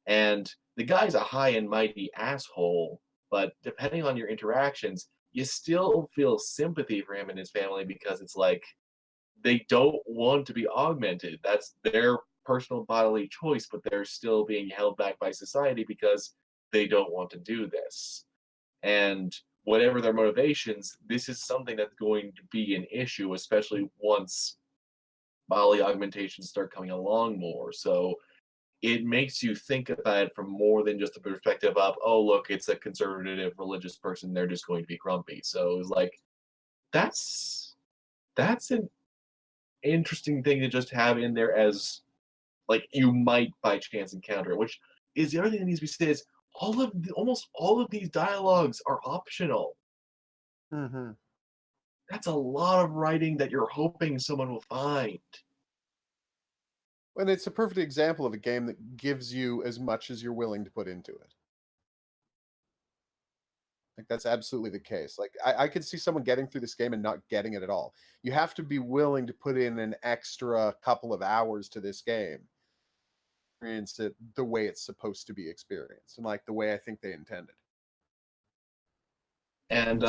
And the guy's a high and mighty asshole, but depending on your interactions, you still feel sympathy for him and his family because it's like they don't want to be augmented. That's their personal bodily choice, but they're still being held back by society because they don't want to do this. And whatever their motivations, this is something that's going to be an issue, especially once bodily augmentations start coming along more. So it makes you think about it from more than just the perspective of, oh, look, it's a conservative religious person, they're just going to be grumpy. So it's like that's an interesting thing to just have in there as like you might by chance encounter it, which is the other thing that needs to be said is almost all of these dialogues are optional. Mm-hmm. That's a lot of writing that you're hoping someone will find. And it's a perfect example of a game that gives you as much as you're willing to put into it. Like that's absolutely the case. Like I could see someone getting through this game and not getting it at all. You have to be willing to put in an extra couple of hours to this game, experience it the way it's supposed to be experienced, and like the way I think they intended. And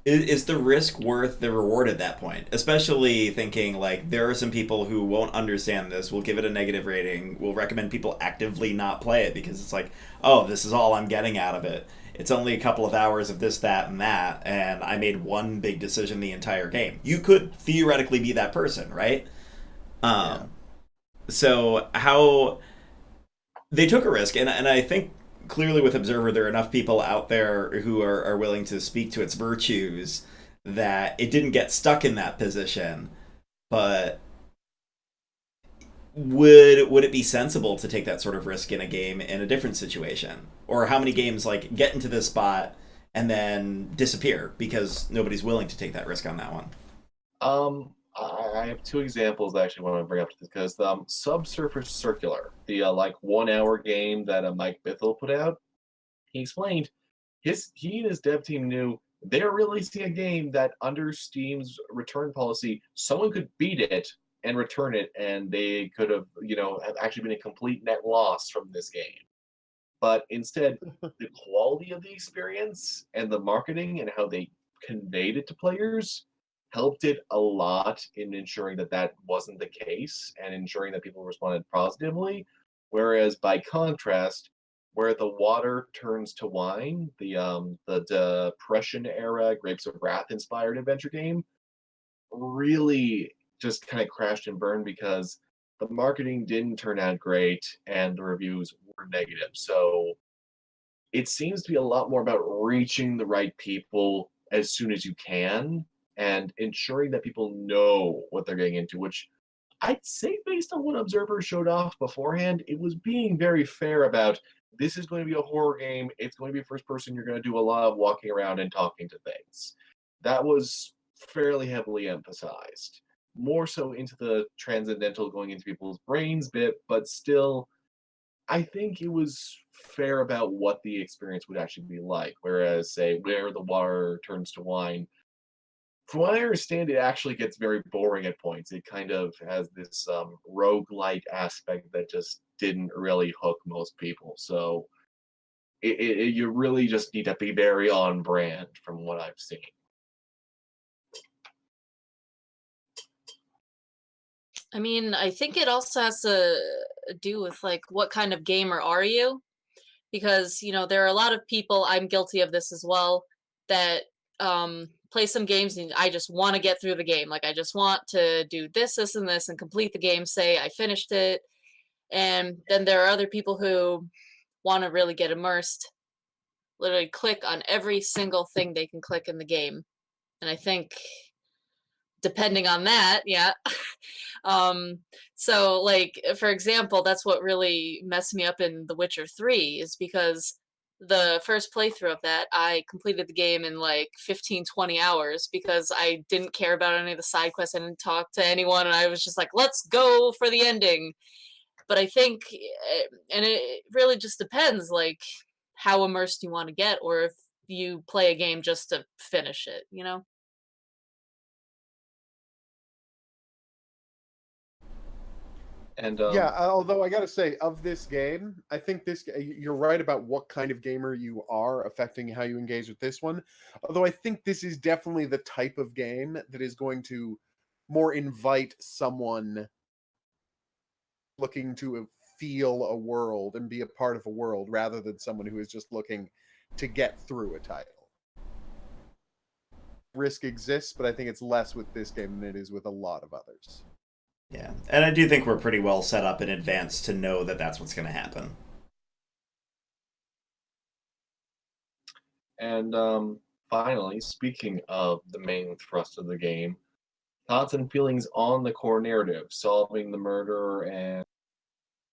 Is the risk worth the reward at that point? Especially thinking like there are some people who won't understand this, will give it a negative rating, will recommend people actively not play it because it's like, oh, this is all I'm getting out of it. It's only a couple of hours of this, that, and that, and I made one big decision the entire game. You could theoretically be that person, right? Yeah. So how they took a risk, and I think clearly with Observer, there are enough people out there who are willing to speak to its virtues that it didn't get stuck in that position. But would it be sensible to take that sort of risk in a game in a different situation? Or how many games like get into this spot and then disappear because nobody's willing to take that risk on that one? I have two examples I actually want to bring up to this because Subsurface Circular, the like 1 hour game that Mike Bithell put out, he explained he and his dev team knew they're releasing a game that under Steam's return policy, someone could beat it and return it, and they could have have actually been a complete net loss from this game. But instead, the quality of the experience and the marketing and how they conveyed it to players helped it a lot in ensuring that that wasn't the case and ensuring that people responded positively. Whereas by contrast, where the water turns to wine, the Depression era Grapes of Wrath inspired adventure game, really just kind of crashed and burned because the marketing didn't turn out great and the reviews were negative. So it seems to be a lot more about reaching the right people as soon as you can and ensuring that people know what they're getting into, which I'd say based on what Observer showed off beforehand, it was being very fair about this is going to be a horror game. It's going to be first person. You're going to do a lot of walking around and talking to things. That was fairly heavily emphasized. More so into the transcendental going into people's brains bit, but still, I think it was fair about what the experience would actually be like. Whereas, say, Where the Water Turns to Wine, from what I understand, it actually gets very boring at points. It kind of has this roguelike aspect that just didn't really hook most people. So you really just need to be very on brand from what I've seen. I mean, I think it also has to do with like what kind of gamer are you? Because, there are a lot of people, I'm guilty of this as well, that play some games and I just want to get through the game. Like I just want to do this, this, and this and complete the game, say I finished it. And then there are other people who want to really get immersed, literally click on every single thing they can click in the game. And I think depending on that, yeah. So like for example, that's what really messed me up in The Witcher 3 is because the first playthrough of that, I completed the game in like 15, 20 hours because I didn't care about any of the side quests. I didn't talk to anyone and I was just like, let's go for the ending. But I think, and it really just depends like how immersed you want to get or if you play a game just to finish it. And Yeah, although I gotta say, of this game, I think you're right about what kind of gamer you are affecting how you engage with this one. Although I think this is definitely the type of game that is going to more invite someone looking to feel a world and be a part of a world rather than someone who is just looking to get through a title. Risk exists, but I think it's less with this game than it is with a lot of others. Yeah, and I do think we're pretty well set up in advance to know that that's what's going to happen. And finally, speaking of the main thrust of the game, thoughts and feelings on the core narrative, solving the murder and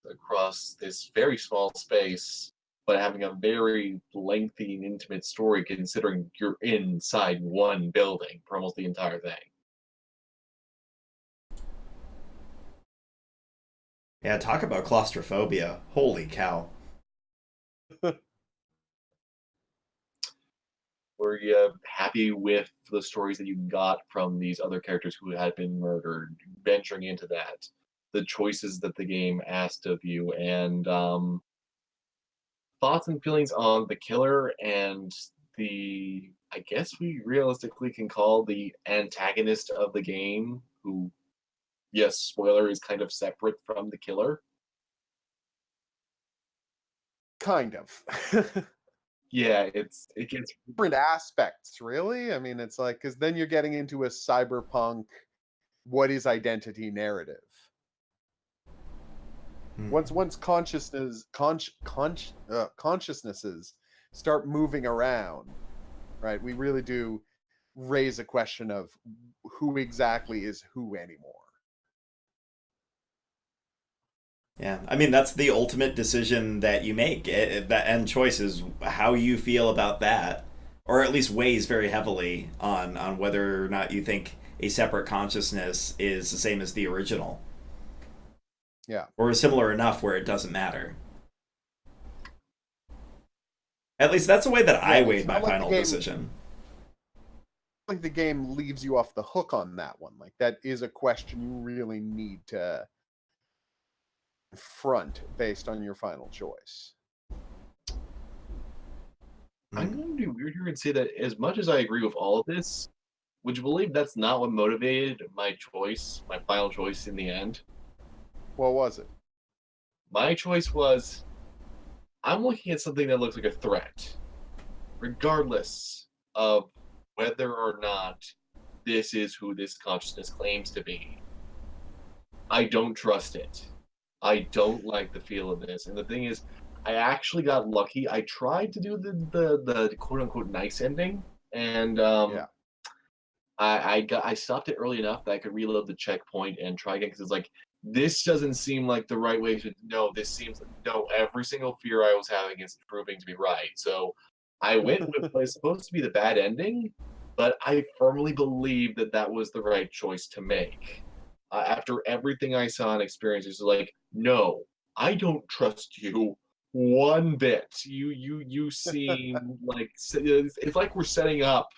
across this very small space, but having a very lengthy and intimate story considering you're inside one building for almost the entire thing. Yeah, talk about claustrophobia. Holy cow. Were you happy with the stories that you got from these other characters who had been murdered, venturing into that, the choices that the game asked of you, and thoughts and feelings on the killer and the, I guess we realistically can call the antagonist of the game, who, yes, spoiler, is kind of separate from the killer? Kind of. Yeah, it gets Different aspects, really. I mean, it's like, because then you're getting into a cyberpunk, what is identity narrative. Once consciousnesses start moving around, right? We really do raise a question of who exactly is who anymore. Yeah, I mean that's the ultimate decision that you make. That end choice is how you feel about that, or at least weighs very heavily on whether or not you think a separate consciousness is the same as the original, Yeah. or similar enough where it doesn't matter. At least that's the way that I Yeah, weighed it's my not like the final game- decision. Like the game leaves you off the hook on that one. Like that is a question you really need to front based on your final choice. I'm going to be weird here and say that as much as I agree with all of this, would you believe that's not what motivated my choice, my final choice in the end? What was it? My choice was I'm looking at something that looks like a threat, regardless of whether or not this is who this consciousness claims to be. I don't trust it. I don't like the feel of this. And the thing is, I actually got lucky. I tried to do the quote unquote nice ending, and Yeah. I stopped it early enough that I could reload the checkpoint and try again because it's like this doesn't seem like the right way to. No, this seems no. Every single fear I was having is proving to be right. So I went with what is supposed to be the bad ending, but I firmly believe that that was the right choice to make. After everything I saw and experienced, it's like, no, I don't trust you one bit. You seem like it's like we're setting up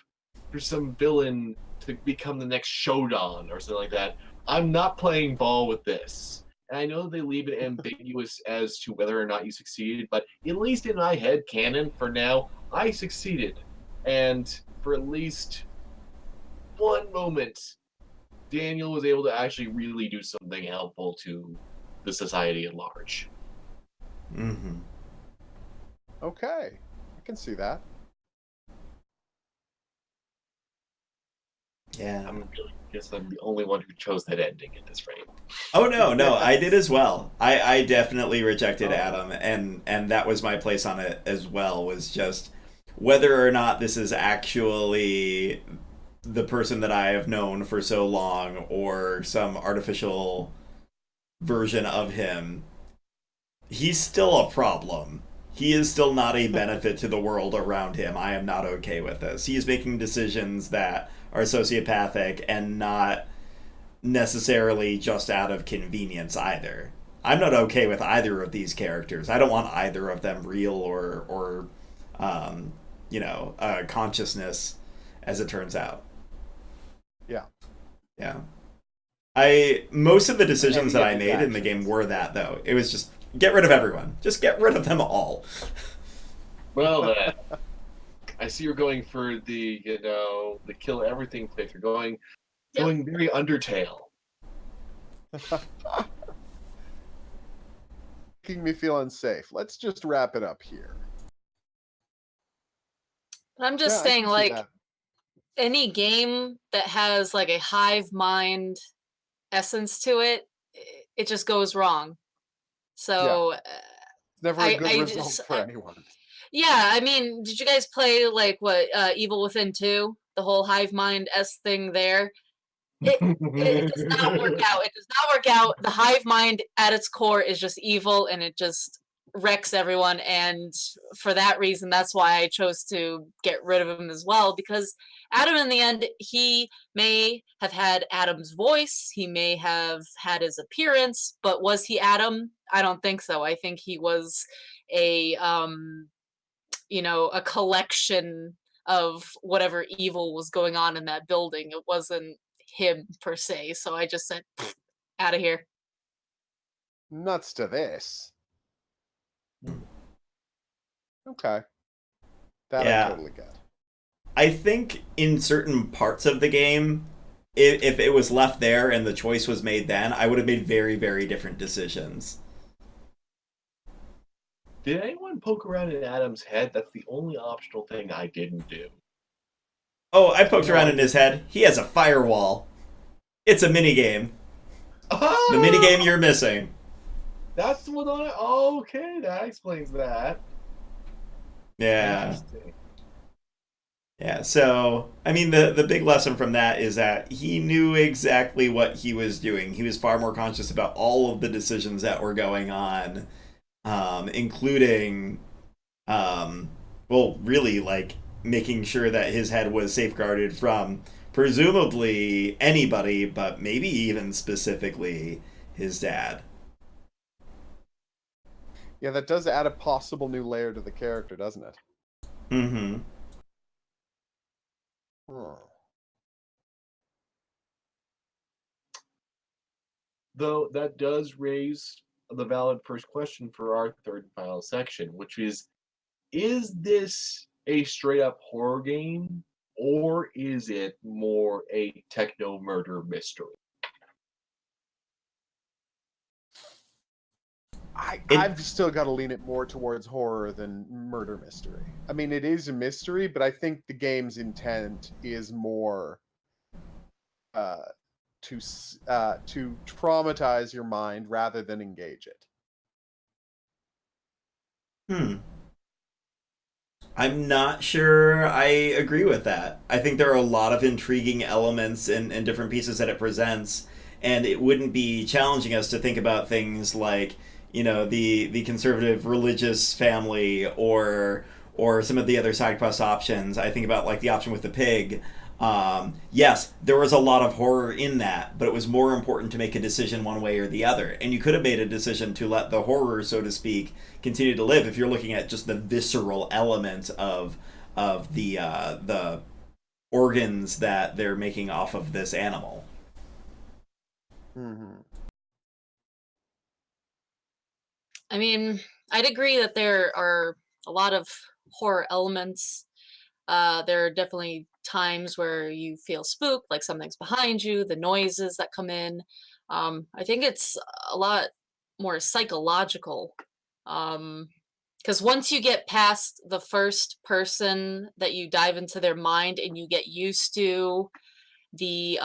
for some villain to become the next Shodan or something like that. I'm not playing ball with this. And I know they leave it ambiguous as to whether or not you succeeded, but at least in my head canon, for now, I succeeded. And for at least one moment, Daniel was able to actually really do something helpful to the society at large. Mm-hmm. Okay. I can see that. Yeah. I'm really guess I'm the only one who chose that ending at this rate. Oh no, I did as well. I definitely rejected Oh. Adam, and that was my place on it as well. Was just whether or not this is actually the person that I have known for so long, or some artificial version of him. He's still a problem. He is still not a benefit to the world around him. I am not okay with this. He is making decisions that are sociopathic and not necessarily just out of convenience either. I'm not okay with either of these characters. I don't want either of them real or consciousness, as it turns out. Yeah. Yeah. Most of the decisions that I made in the game were that, though. It was just get rid of everyone. Just get rid of them all. Well, then, I see you're going for the kill everything pick. You're going very Undertale. Making me feel unsafe. Let's just wrap it up here. But I'm just Yeah, I saying, can see like, that. any game that has like a hive mind essence to it, it just goes wrong. So It's never a good result for anyone. yeah, I mean, did you guys play like what Evil Within 2? The whole hive mind thing there. It does not work out. It does not work out. The hive mind at its core is just evil, and it just wrecks everyone. And for that reason, that's why I chose to get rid of him as well. Because Adam, in the end, he may have had Adam's voice, he may have had his appearance, but was he Adam? I don't think so. I think he was a a collection of whatever evil was going on in that building. It wasn't him per se. So I just said, out of here. Nuts to this. Okay. That Yeah. I totally get. I think in certain parts of the game, if it was left there and the choice was made then, I would have made very, very different decisions. Did anyone poke around in Adam's head? That's the only optional thing I didn't do. Oh, I poked around in his head. He has a firewall. It's a minigame. The minigame you're missing. That's the one on it. Oh, okay, that explains that. Yeah. Interesting. Yeah, so I mean the big lesson from that is that he knew exactly what he was doing. He was far more conscious about all of the decisions that were going on, including well, really like making sure that his head was safeguarded from presumably anybody, but maybe even specifically his dad. Yeah, that does add a possible new layer to the character, doesn't it? Mm-hmm. Hmm. Though that does raise the valid first question for our third and final section, which is this a straight up horror game or is it more a techno murder mystery? It I've still got to lean it more towards horror than murder mystery. I mean, it is a mystery, but I think the game's intent is more uh, to traumatize your mind rather than engage it. hmm. I'm not sure I agree with that. I think there are a lot of intriguing elements and different pieces that it presents, and it wouldn't be challenging us to think about things like, you know, the conservative religious family or some of the other side quest options. I think about like the option with the pig. Yes, there was a lot of horror in that, but it was more important to make a decision one way or the other. And you could have made a decision to let the horror, so to speak, continue to live if you're looking at just the visceral element of the organs that they're making off of this animal. Mm-hmm. I mean, I'd agree that there are a lot of horror elements. There are definitely times where you feel spooked, like something's behind you, the noises that come in. I think it's a lot more psychological. Because once you get past the first person that you dive into their mind and you get used to the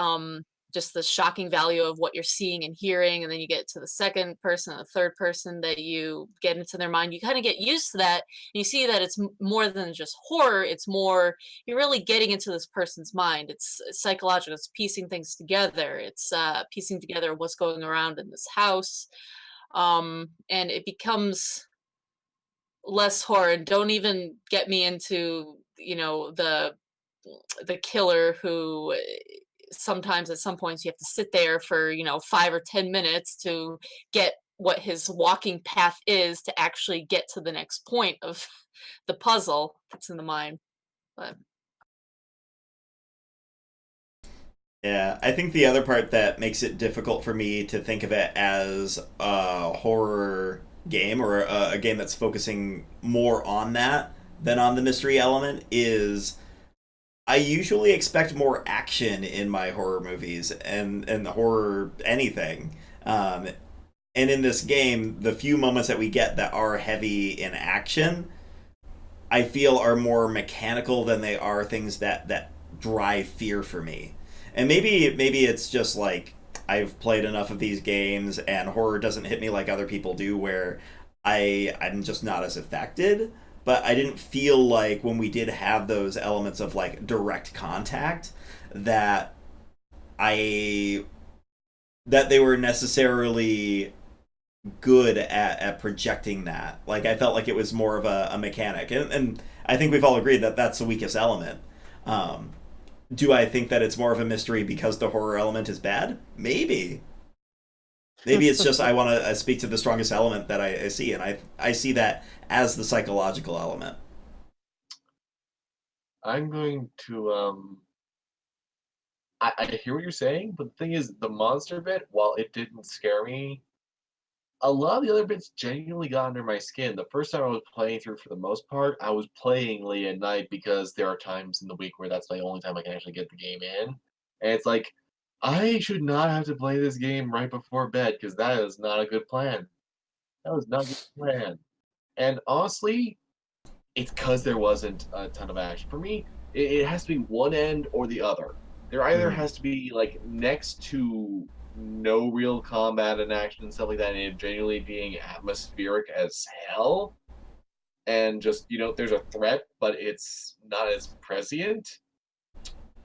just the shocking value of what you're seeing and hearing, and then you get to the second person and the third person that you get into their mind, you kind of get used to that and you see that it's more than just horror. It's more, you're really getting into this person's mind. It's psychological. It's piecing things together. It's piecing together what's going around in this house, and it becomes less horror. And don't even get me into, you know, the killer who sometimes at some points you have to sit there for, you know, 5 or 10 minutes to get what his walking path is to actually get to the next point of the puzzle that's in the mind. But Yeah, I think the other part that makes it difficult for me to think of it as a horror game or a game that's focusing more on that than on the mystery element is I usually expect more action in my horror movies and the horror anything. Um, and in this game, the few moments that we get that are heavy in action, I feel are more mechanical than they are things that drive fear for me. And maybe it's just like I've played enough of these games and horror doesn't hit me like other people do where I'm just not as affected. But I didn't feel like when we did have those elements of like direct contact that I that they were necessarily good at projecting that. Like I felt like it was more of a mechanic, and I think we've all agreed that that's the weakest element. Um, do I think that it's more of a mystery because the horror element is bad? Maybe. Maybe it's just I want to speak to the strongest element that I see, and I see that as the psychological element. I'm going to I hear what you're saying, but the thing is the monster bit, while it didn't scare me, a lot of the other bits genuinely got under my skin. The first time I was playing through, for the most part, I was playing late at night because there are times in the week where that's the only time I can actually get the game in. And it's like, I should not have to play this game right before bed because that is not a good plan. That was not a good plan. And honestly, it's because there wasn't a ton of action. For me, it has to be one end or the other. There either Mm-hmm. has to be like next to no real combat and action and stuff like that, and it genuinely being atmospheric as hell, and just, there's a threat, but it's not as prescient,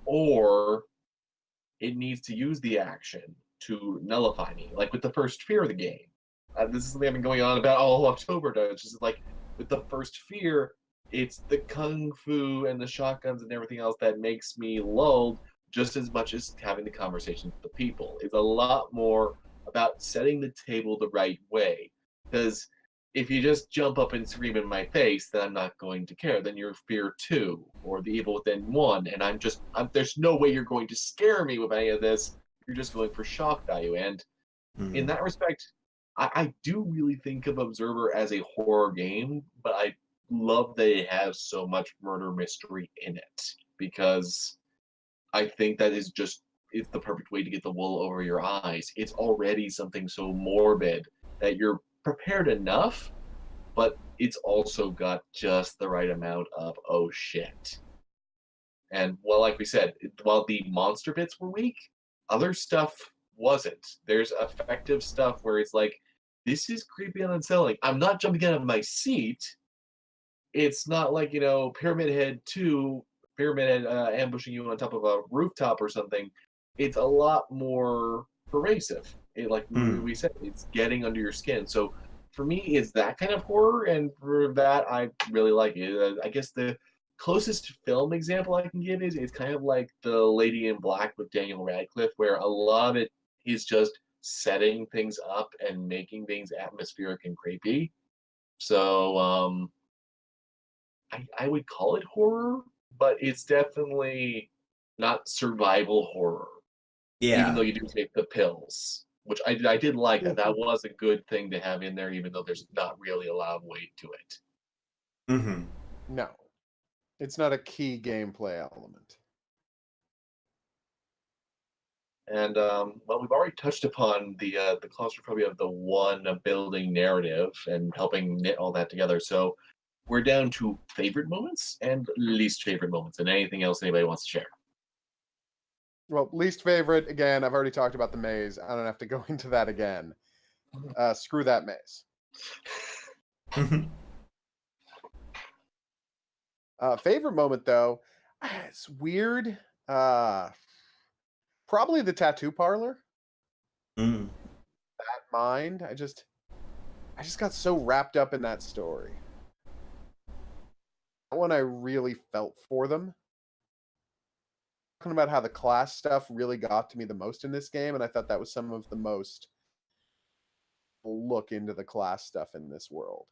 or it needs to use the action to nullify me, like with the first Fear of the game. This is something I've been going on about all October, though. It's just like, with the first Fear, it's the kung fu and the shotguns and everything else that makes me lulled just as much as having the conversation with the people. It's a lot more about setting the table the right way. Because if you just jump up and scream in my face, then I'm not going to care. Then you're Fear 2 or the Evil Within 1, and there's no way you're going to scare me with any of this. You're just going for shock value. And in that respect, I do really think of Observer as a horror game, but I love that it has so much murder mystery in it, because I think that it's the perfect way to get the wool over your eyes. It's already something so morbid that you're prepared enough, but it's also got just the right amount of oh shit. And well, like we said, while the monster bits were weak, other stuff wasn't. There's effective stuff where it's like, this is creepy and unsettling. I'm not jumping out of my seat. It's not like, Pyramid Head 2, Pyramid Head ambushing you on top of a rooftop or something. It's a lot more pervasive. Like we said, it's getting under your skin. So for me, it's that kind of horror, and for that, I really like it. I guess the closest film example I can give is it's kind of like The Lady in Black with Daniel Radcliffe, where a lot of it is just setting things up and making things atmospheric and creepy. So I would call it horror, but it's definitely not survival horror. Even though you do take the pills, which I did like that. That was a good thing to have in there, even though there's not really a lot of weight to it. Mm-hmm. No, it's not a key gameplay element. And well, we've already touched upon the claustrophobia of the one building narrative and helping knit all that together. So we're down to favorite moments and least favorite moments, and anything else anybody wants to share. Well, least favorite, again, I've already talked about the maze. I don't have to go into that again. Screw that maze. Favorite moment, though, it's weird. Probably the tattoo parlor. That mind. I just got so wrapped up in that story. That one I really felt for them. Talking about how the class stuff really got to me the most in this game, and I thought that was some of the most look into the class stuff in this world.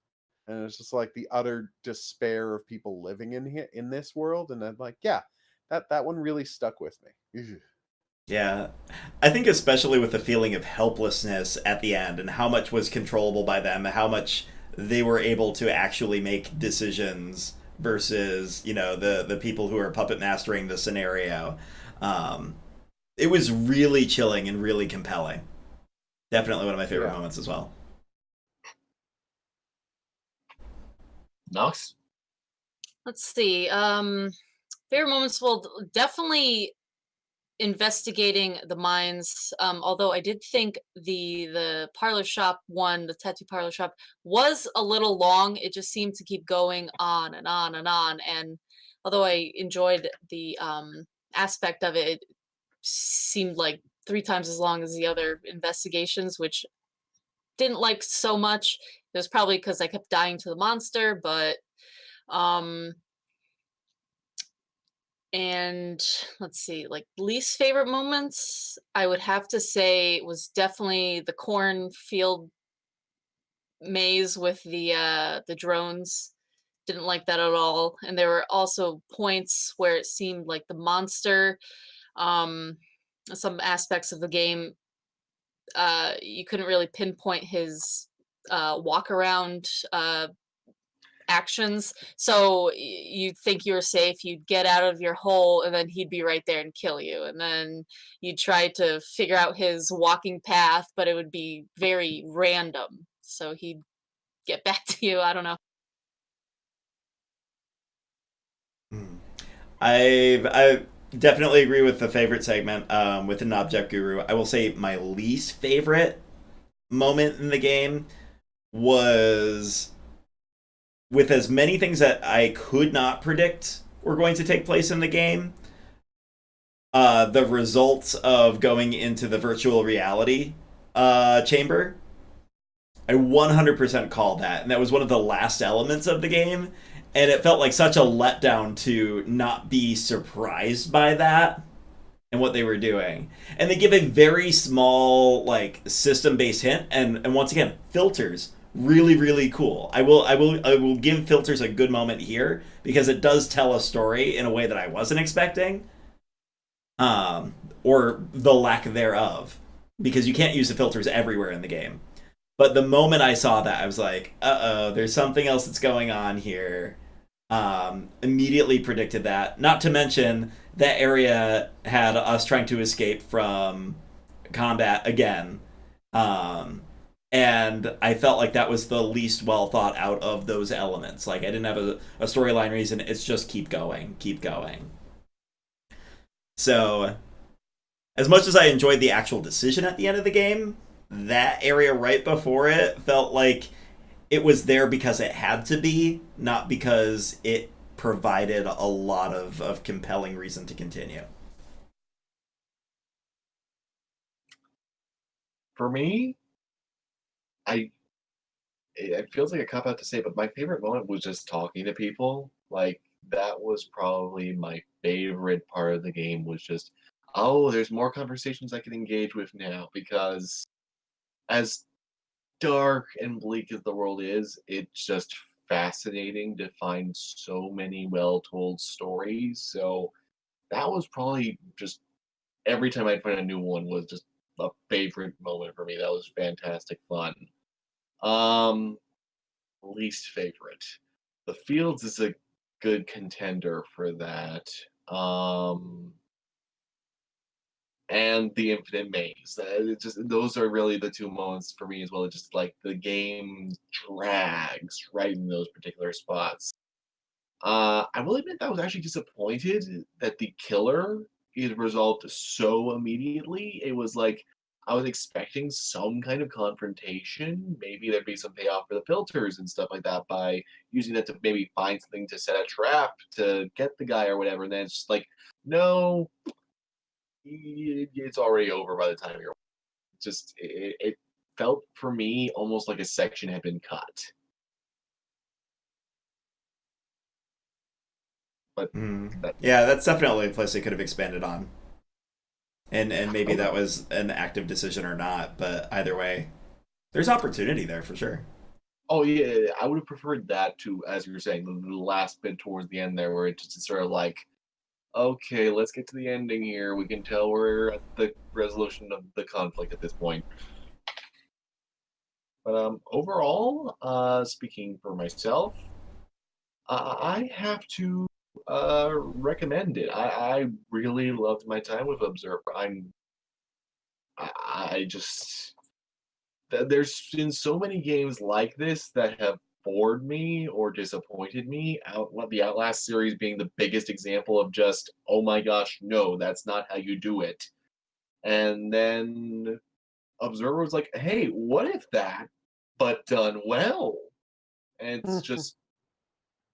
And it's just like the utter despair of people living in this world, and I'm like, yeah, that one really stuck with me. Yeah. I think especially with the feeling of helplessness at the end and how much was controllable by them, how much they were able to actually make decisions versus, the people who are puppet mastering the scenario. It was really chilling and really compelling. Definitely one of my favorite moments as well. Knox? Let's see. Favorite moments, well, definitely investigating the mines. Although I did think the parlor shop one, the tattoo parlor shop, was a little long. It just seemed to keep going on and on and on. And although I enjoyed the aspect of it, it seemed like 3 times as long as the other investigations, which didn't like so much. It was probably because I kept dying to the monster, but and let's see, like least favorite moments, I would have to say was definitely the cornfield maze with the drones. Didn't like that at all. And there were also points where it seemed like the monster, some aspects of the game, you couldn't really pinpoint his walk around actions. So you'd think you were safe, you'd get out of your hole, and then he'd be right there and kill you. And then you'd try to figure out his walking path, but it would be very random. So he'd get back to you. I don't know. I've Definitely agree with the favorite segment with an object guru. I will say my least favorite moment in the game was with as many things that I could not predict were going to take place in the game. The results of going into the virtual reality chamber, I 100% called that, and that was one of the last elements of the game. And it felt like such a letdown to not be surprised by that and what they were doing. And they give a very small like system-based hint, and once again, filters really really cool. I will give filters a good moment here because it does tell a story in a way that I wasn't expecting, or the lack thereof, because you can't use the filters everywhere in the game. But the moment I saw that, I was like, "Uh oh, there's something else that's going on here." Immediately predicted that. Not to mention that area had us trying to escape from combat again, and I felt like that was the least well thought out of those elements. Like I didn't have a storyline reason. It's just keep going, keep going. So as much as I enjoyed the actual decision at the end of the game, that area right before it felt like it was there because it had to be, not because it provided a lot of compelling reason to continue. For me, I it feels like a cop out to say, but my favorite moment was just talking to people. Like that was probably my favorite part of the game was just, oh, there's more conversations I can engage with now because as dark and bleak as the world is, it's just fascinating to find so many well-told stories. So that was probably just every time I'd find a new one was just a favorite moment for me. That was fantastic fun. Um, Least favorite. The Fields is a good contender for that. Um, and the Infinite Maze. It just those are really the two moments for me as well. It's just like the game drags right in those particular spots. I will admit that I was actually disappointed that the killer is resolved so immediately. It was like I was expecting some kind of confrontation. Maybe there'd be some payoff for the filters and stuff like that by using that to maybe find something to set a trap to get the guy or whatever. And then it's just like, no, it's already over by the time you're just it felt for me almost like a section had been cut. But that Yeah, that's definitely a place they could have expanded on. And maybe okay. that was an active decision or not, but either way, there's opportunity there for sure. Oh yeah, I would have preferred that to, as you were saying, the last bit towards the end there, where it just is sort of like, okay, let's get to the ending here. We can tell we're at the resolution of the conflict at this point. But overall, speaking for myself, I have to recommend it. I really loved my time with Observer. I just there's been so many games like this that have bored me or disappointed me. The Outlast series being the biggest example of just, oh my gosh, no, that's not how you do it. And then Observer was like, hey, what if that, but done well? And it's just,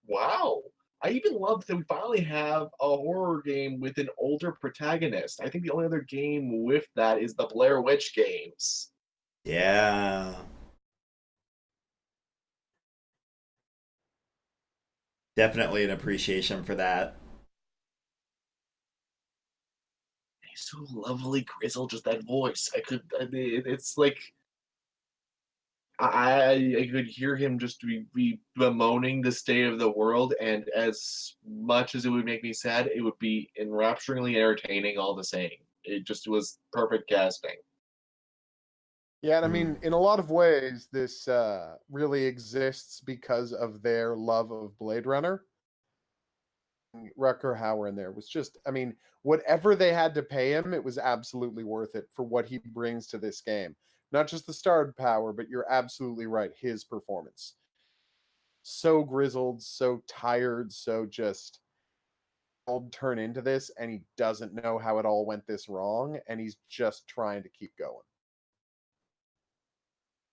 wow. I even love that we finally have a horror game with an older protagonist. I think the only other game with that is the Blair Witch games. Yeah, definitely an appreciation for that. He's so lovely, grizzled, just that voice. It's like I could hear him just be bemoaning the state of the world, and as much as it would make me sad, it would be enrapturingly entertaining all the same. It just was perfect casting. Yeah, and I Mm. mean, in a lot of ways, this really exists because of their love of Blade Runner. Rucker Hauer in there was just, I mean, whatever they had to pay him, it was absolutely worth it for what he brings to this game. Not just the star power, but you're absolutely right. His performance. So grizzled, so tired, so just turn into this, and he doesn't know how it all went this wrong, and he's just trying to keep going.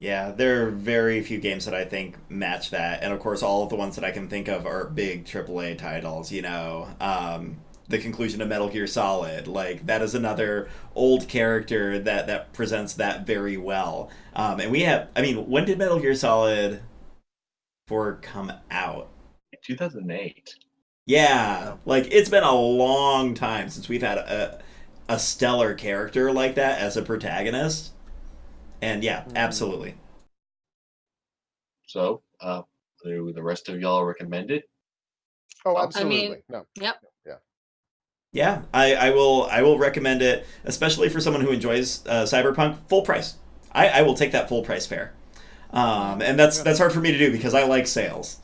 Yeah, there are very few games that I think match that, and of course, all of the ones that I can think of are big AAA titles. The conclusion of Metal Gear Solid, like that is another old character that presents that very well. And we have, I mean, when did Metal Gear Solid 4 come out? 2008. Yeah, like it's been a long time since we've had a stellar character like that as a protagonist. And yeah, absolutely. So, do the rest of y'all recommend it? Oh, I absolutely. mean, No. Yep. Yeah, I will recommend it, especially for someone who enjoys Cyberpunk full price. I will take that full price fare, and that's hard for me to do because I like sales.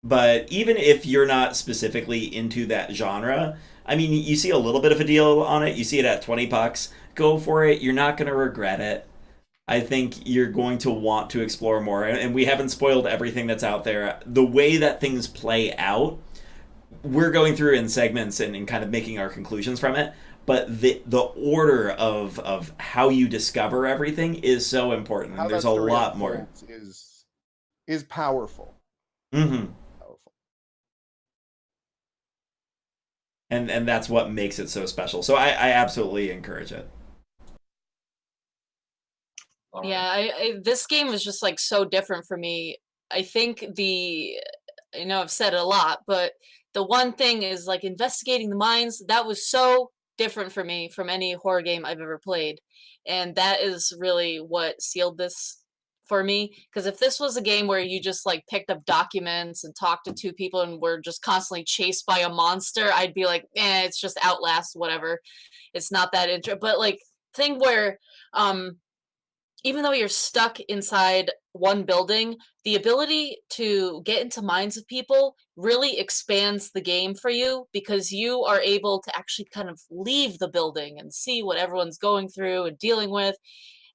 But even if you're not specifically into that genre, I mean, you see a little bit of a deal on it. You see it at $20. Go for it. You're not going to regret it. I think you're going to want to explore more, and we haven't spoiled everything that's out there. The way that things play out, we're going through in segments and kind of making our conclusions from it. But the order of how you discover everything is so important, How and that there's a story lot more. unfolds is powerful. Mm-hmm. Powerful. And that's what makes it so special. So I absolutely encourage it. All Yeah, right. this game was just like so different for me. I think I know I've said it a lot, but the one thing is like investigating the minds. That was so different for me from any horror game I've ever played. And that is really what sealed this for me. Because if this was a game where you just like picked up documents and talked to two people and were just constantly chased by a monster, I'd be like, it's just Outlast, whatever. It's not that interesting. But like thing where even though you're stuck inside one building, the ability to get into minds of people really expands the game for you because you are able to actually kind of leave the building and see what everyone's going through and dealing with.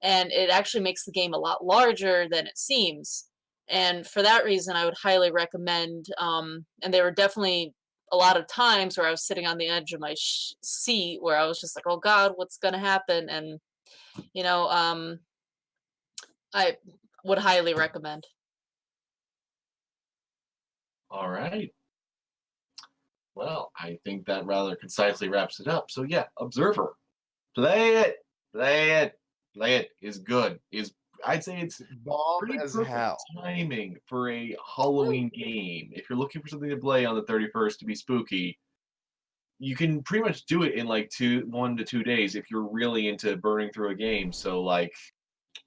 And it actually makes the game a lot larger than it seems. And for that reason, I would highly recommend. And there were definitely a lot of times where I was sitting on the edge of my seat where I was just like, oh God, what's going to happen? And, you know, I would highly recommend. All right. Well, I think that rather concisely wraps it up. So yeah, Observer, play it, play it, play it. Is good. Is I'd say it's Bomb pretty as perfect hell. timing for a Halloween game. If you're looking for something to play on the 31st to be spooky, you can pretty much do it in like 1 to 2 days if you're really into burning through a game. So like,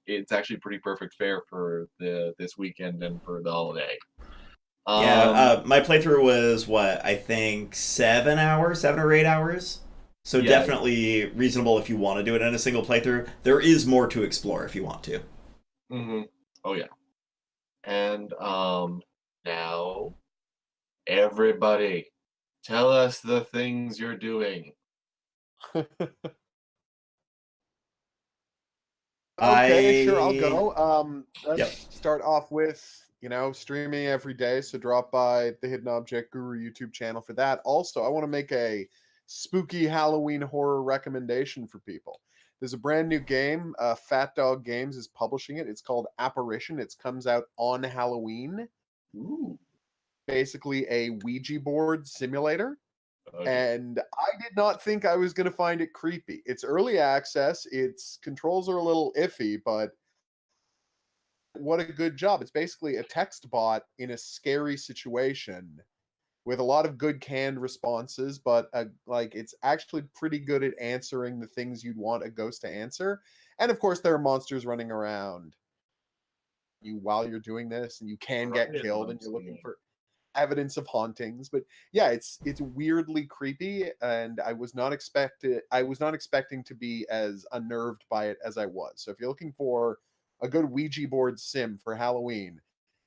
it's actually pretty perfect fare for this weekend and for the holiday. Yeah, Um, my playthrough was what I think 7 hours, 7 or 8 hours. So Yeah. definitely reasonable if you want to do it in a single playthrough. There is more to explore if you want to. Oh yeah. And now everybody, tell us the things you're doing. Okay, sure, I'll I go. Let's Yep. start off with, streaming every day. So drop by the Hidden Object Guru YouTube channel for that. Also, I want to make a spooky Halloween horror recommendation for people. There's a brand new game. Fat Dog Games is publishing it. It's called Apparition. It comes out on Halloween. Ooh. Basically, a Ouija board simulator. Okay. And I did not think I was going to find it creepy. It's early access. Its controls are a little iffy, but what a good job. It's basically a text bot in a scary situation with a lot of good canned responses, but like it's actually pretty good at answering the things you'd want a ghost to answer. And of course, there are monsters running around you while you're doing this, and you can Right get is what killed, I'm and you're looking seeing. for evidence of hauntings. But yeah, it's weirdly creepy, and I was not expecting to be as unnerved by it as I was. So if you're looking for a good Ouija board sim for Halloween,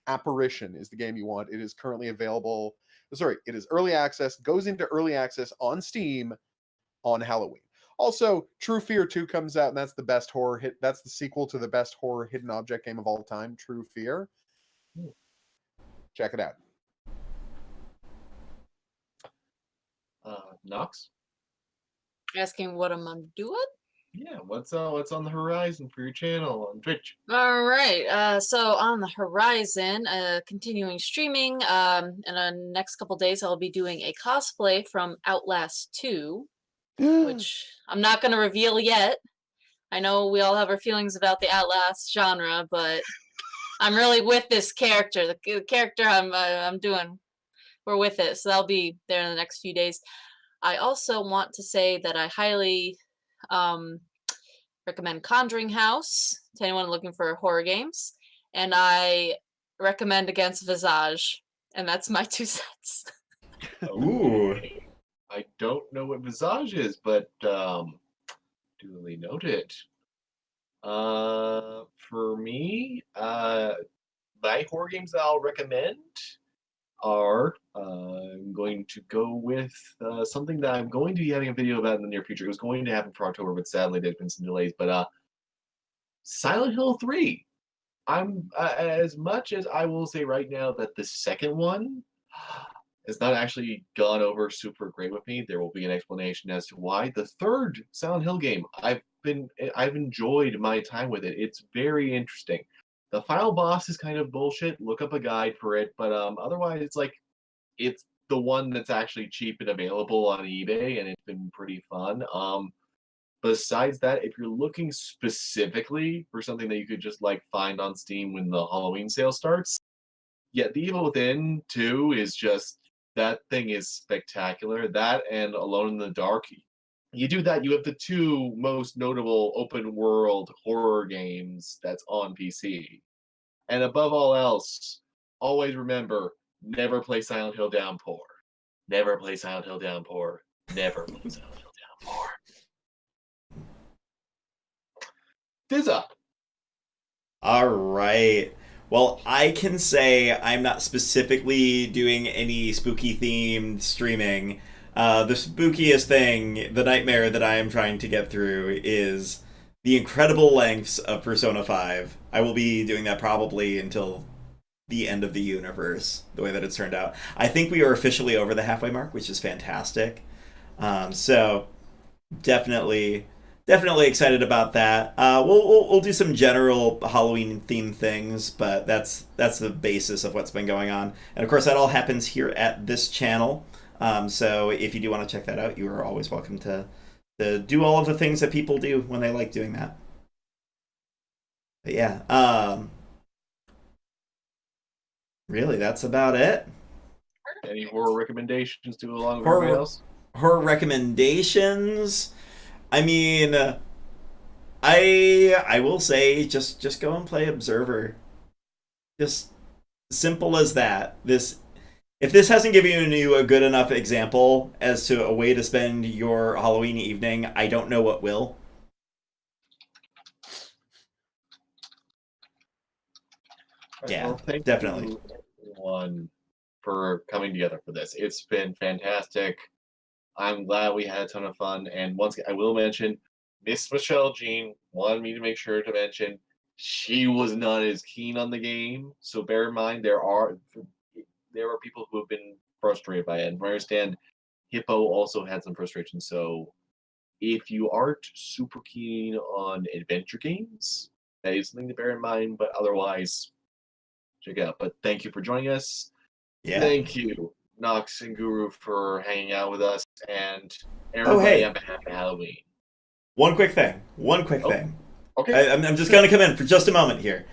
Apparition is the game you want. It is currently available. Sorry, it is early access, goes into early access on Steam on Halloween. Also, True Fear 2 comes out, and that's the best horror hit. That's the sequel to the best horror hidden object game of all time, True Fear. Check it out. Nox? Asking what I'm doing? Yeah, what's on the horizon for your channel on Twitch? All right. So on the horizon, continuing streaming. In the next couple days, I'll be doing a cosplay from Outlast 2, which I'm not going to reveal yet. I know we all have our feelings about the Outlast genre, but I'm really with this character. The character I'm doing, we're with it. So that'll be there in the next few days. I also want to say that I highly recommend Conjuring House to anyone looking for horror games, and I recommend Against Visage, and that's my 2 cents. Ooh. Okay. I don't know what Visage is, but duly noted. For me, my horror games that I'll recommend are I'm going to go with something that I'm going to be having a video about in the near future. It was going to happen for October, but sadly there's been some delays. But Silent Hill 3. I'm as much as I will say right now that the second one has not actually gone over super great with me. There will be an explanation as to why. The third Silent Hill game, I've enjoyed my time with it. It's very interesting. The final boss is kind of bullshit. Look up a guide for it, but otherwise it's the one that's actually cheap and available on eBay, and it's been pretty fun. Besides that, if you're looking specifically for something that you could just find on Steam when the Halloween sale starts, yeah, The Evil Within 2 is just that thing is spectacular. That and Alone in the Dark. You do that, you have the 2 most notable open world horror games that's on PC. And above all else, always remember, never play Silent Hill Downpour. Never play Silent Hill Downpour. Never play Silent Hill Downpour. Dizza. All right. Well, I can say I'm not specifically doing any spooky themed streaming. The spookiest thing, the nightmare that I am trying to get through is the incredible lengths of Persona 5. I will be doing that probably until the end of the universe, the way that it's turned out. I think we are officially over the halfway mark, which is fantastic. So definitely excited about that. We'll do some general Halloween themed things, but that's the basis of what's been going on. And of course, that all happens here at this channel. So if you do want to check that out, you are always welcome to do all of the things that people do when they like doing that. But yeah, really, that's about it. Any horror recommendations to go along with Horror- everybody else? Horror recommendations. I mean, I will say just go and play Observer. Just simple as that. If this hasn't given you a good enough example as to a way to spend your Halloween evening, I don't know what will. Yeah, Well, thank definitely. you, everyone, for coming together for this. It's been fantastic. I'm glad we had a ton of fun. And once again, I will mention, Miss Michelle Jean wanted me to make sure to mention she was not as keen on the game. So bear in mind there are people who have been frustrated by it. And from what I understand, Hippo also had some frustration. So if you aren't super keen on adventure games, that is something to bear in mind. But otherwise, check it out. But thank you for joining us. Yeah. Thank you, Nox and Guru, for hanging out with us, and everybody hey. have a happy Halloween. One quick thing. thing. Okay. I'm just going to come in for just a moment here.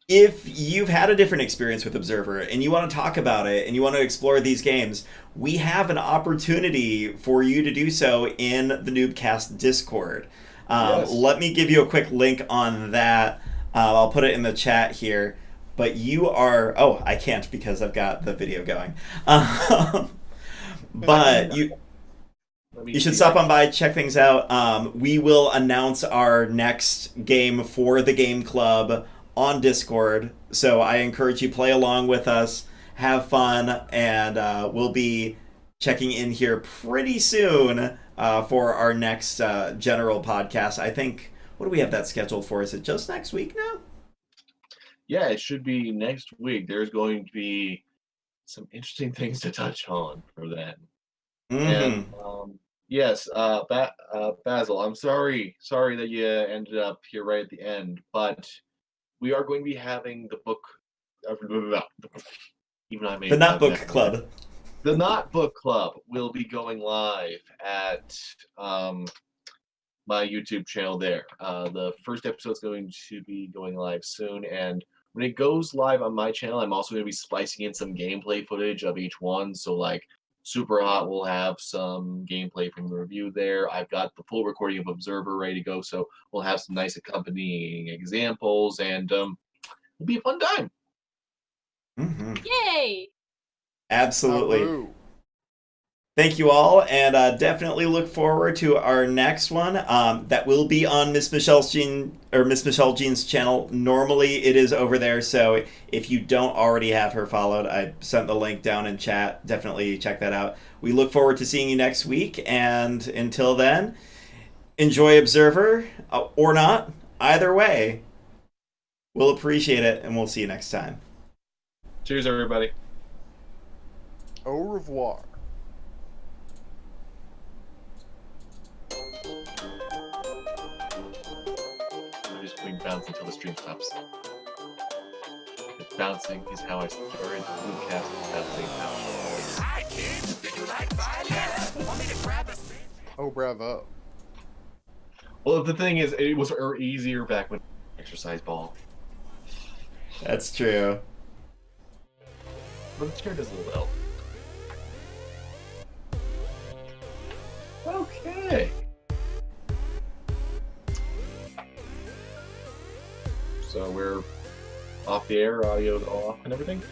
If you've had a different experience with Observer and you want to talk about it and you want to explore these games, we have an opportunity for you to do so in the Noobcast Discord. Yes. Let me give you a quick link on that. I'll put it in the chat here. But you are... Oh, I can't because I've got the video going. But you should stop on by, check things out. We will announce our next game for the Game Club on Discord. So I encourage you, play along with us, have fun, and we'll be checking in here pretty soon for our next general podcast. I think, what do we have that scheduled for? Is it just next week now? Yeah, it should be next week. There's going to be some interesting things to touch on for that. And yes, Basil, I'm sorry that you ended up here right at the end, but we are going to be having the book. Even I made The Not a Book mess of it. Club. The Not Book Club will be going live at my YouTube channel there. The first episode is going to be going live soon, and when it goes live on my channel, I'm also going to be splicing in some gameplay footage of each one. So, like, Super Hot will have some gameplay from the review there. I've got the full recording of Observer ready to go, so we'll have some nice accompanying examples, and it'll be a fun time. Yay! Absolutely. Abu. Thank you all, and definitely look forward to our next one. That will be on Miss Michelle Jean's channel. Normally, it is over there, so if you don't already have her followed, I sent the link down in chat. Definitely check that out. We look forward to seeing you next week, and until then, enjoy Observer or not. Either way, we'll appreciate it, and we'll see you next time. Cheers, everybody. Au revoir. I'm just going to bounce until the stream stops. Bouncing is how I started Bluecast. Bouncing now. Oh, bravo. Well, the thing is, it was easier back when exercise ball. That's true. But the chair does a little help. Okay. So we're off the air, audio off and everything?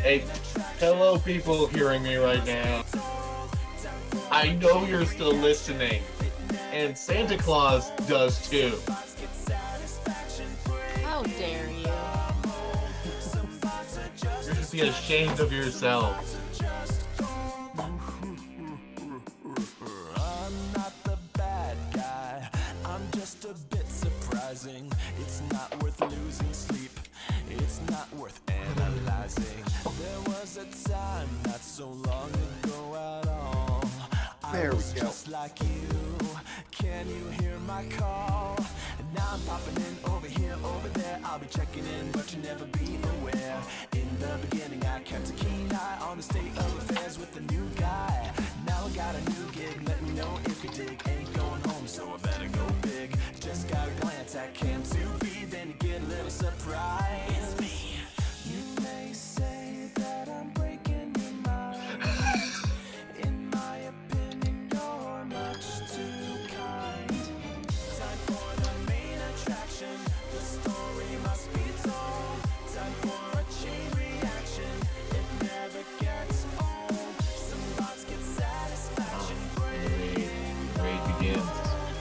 Hey, hello people hearing me right now. I know you're still listening, and Santa Claus does too. How dare you? You should be ashamed of yourselves. I'm not the bad guy, I'm just a bit surprising. It's not worth losing sleep, it's not worth analyzing. There was a time not so long ago at all. There we was go. just like you, can you hear my call? And now I'm popping in over here, over there. I'll be checking in, but you never be aware. In the beginning I kept a keen eye on the state of affairs with the new guy. Now I got a new gig, let me know if you dig. Ain't going home, so I better go big. Just got a glance at Cam to be, then you get a little surprise. It's me. You may say that I'm breaking your mind. In my opinion, you're much too kind. Time for the main attraction. The story must be told. Time for a chain reaction. It never gets old. Some thoughts get satisfaction. Raid begins.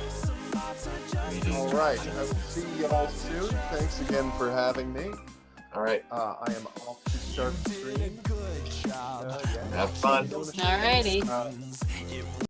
Some thoughts are just Raid. All right. I will see you all soon. Thanks again for having me. All right, I am off to start the stream. good job. Yeah. have fun. Alrighty. Uh,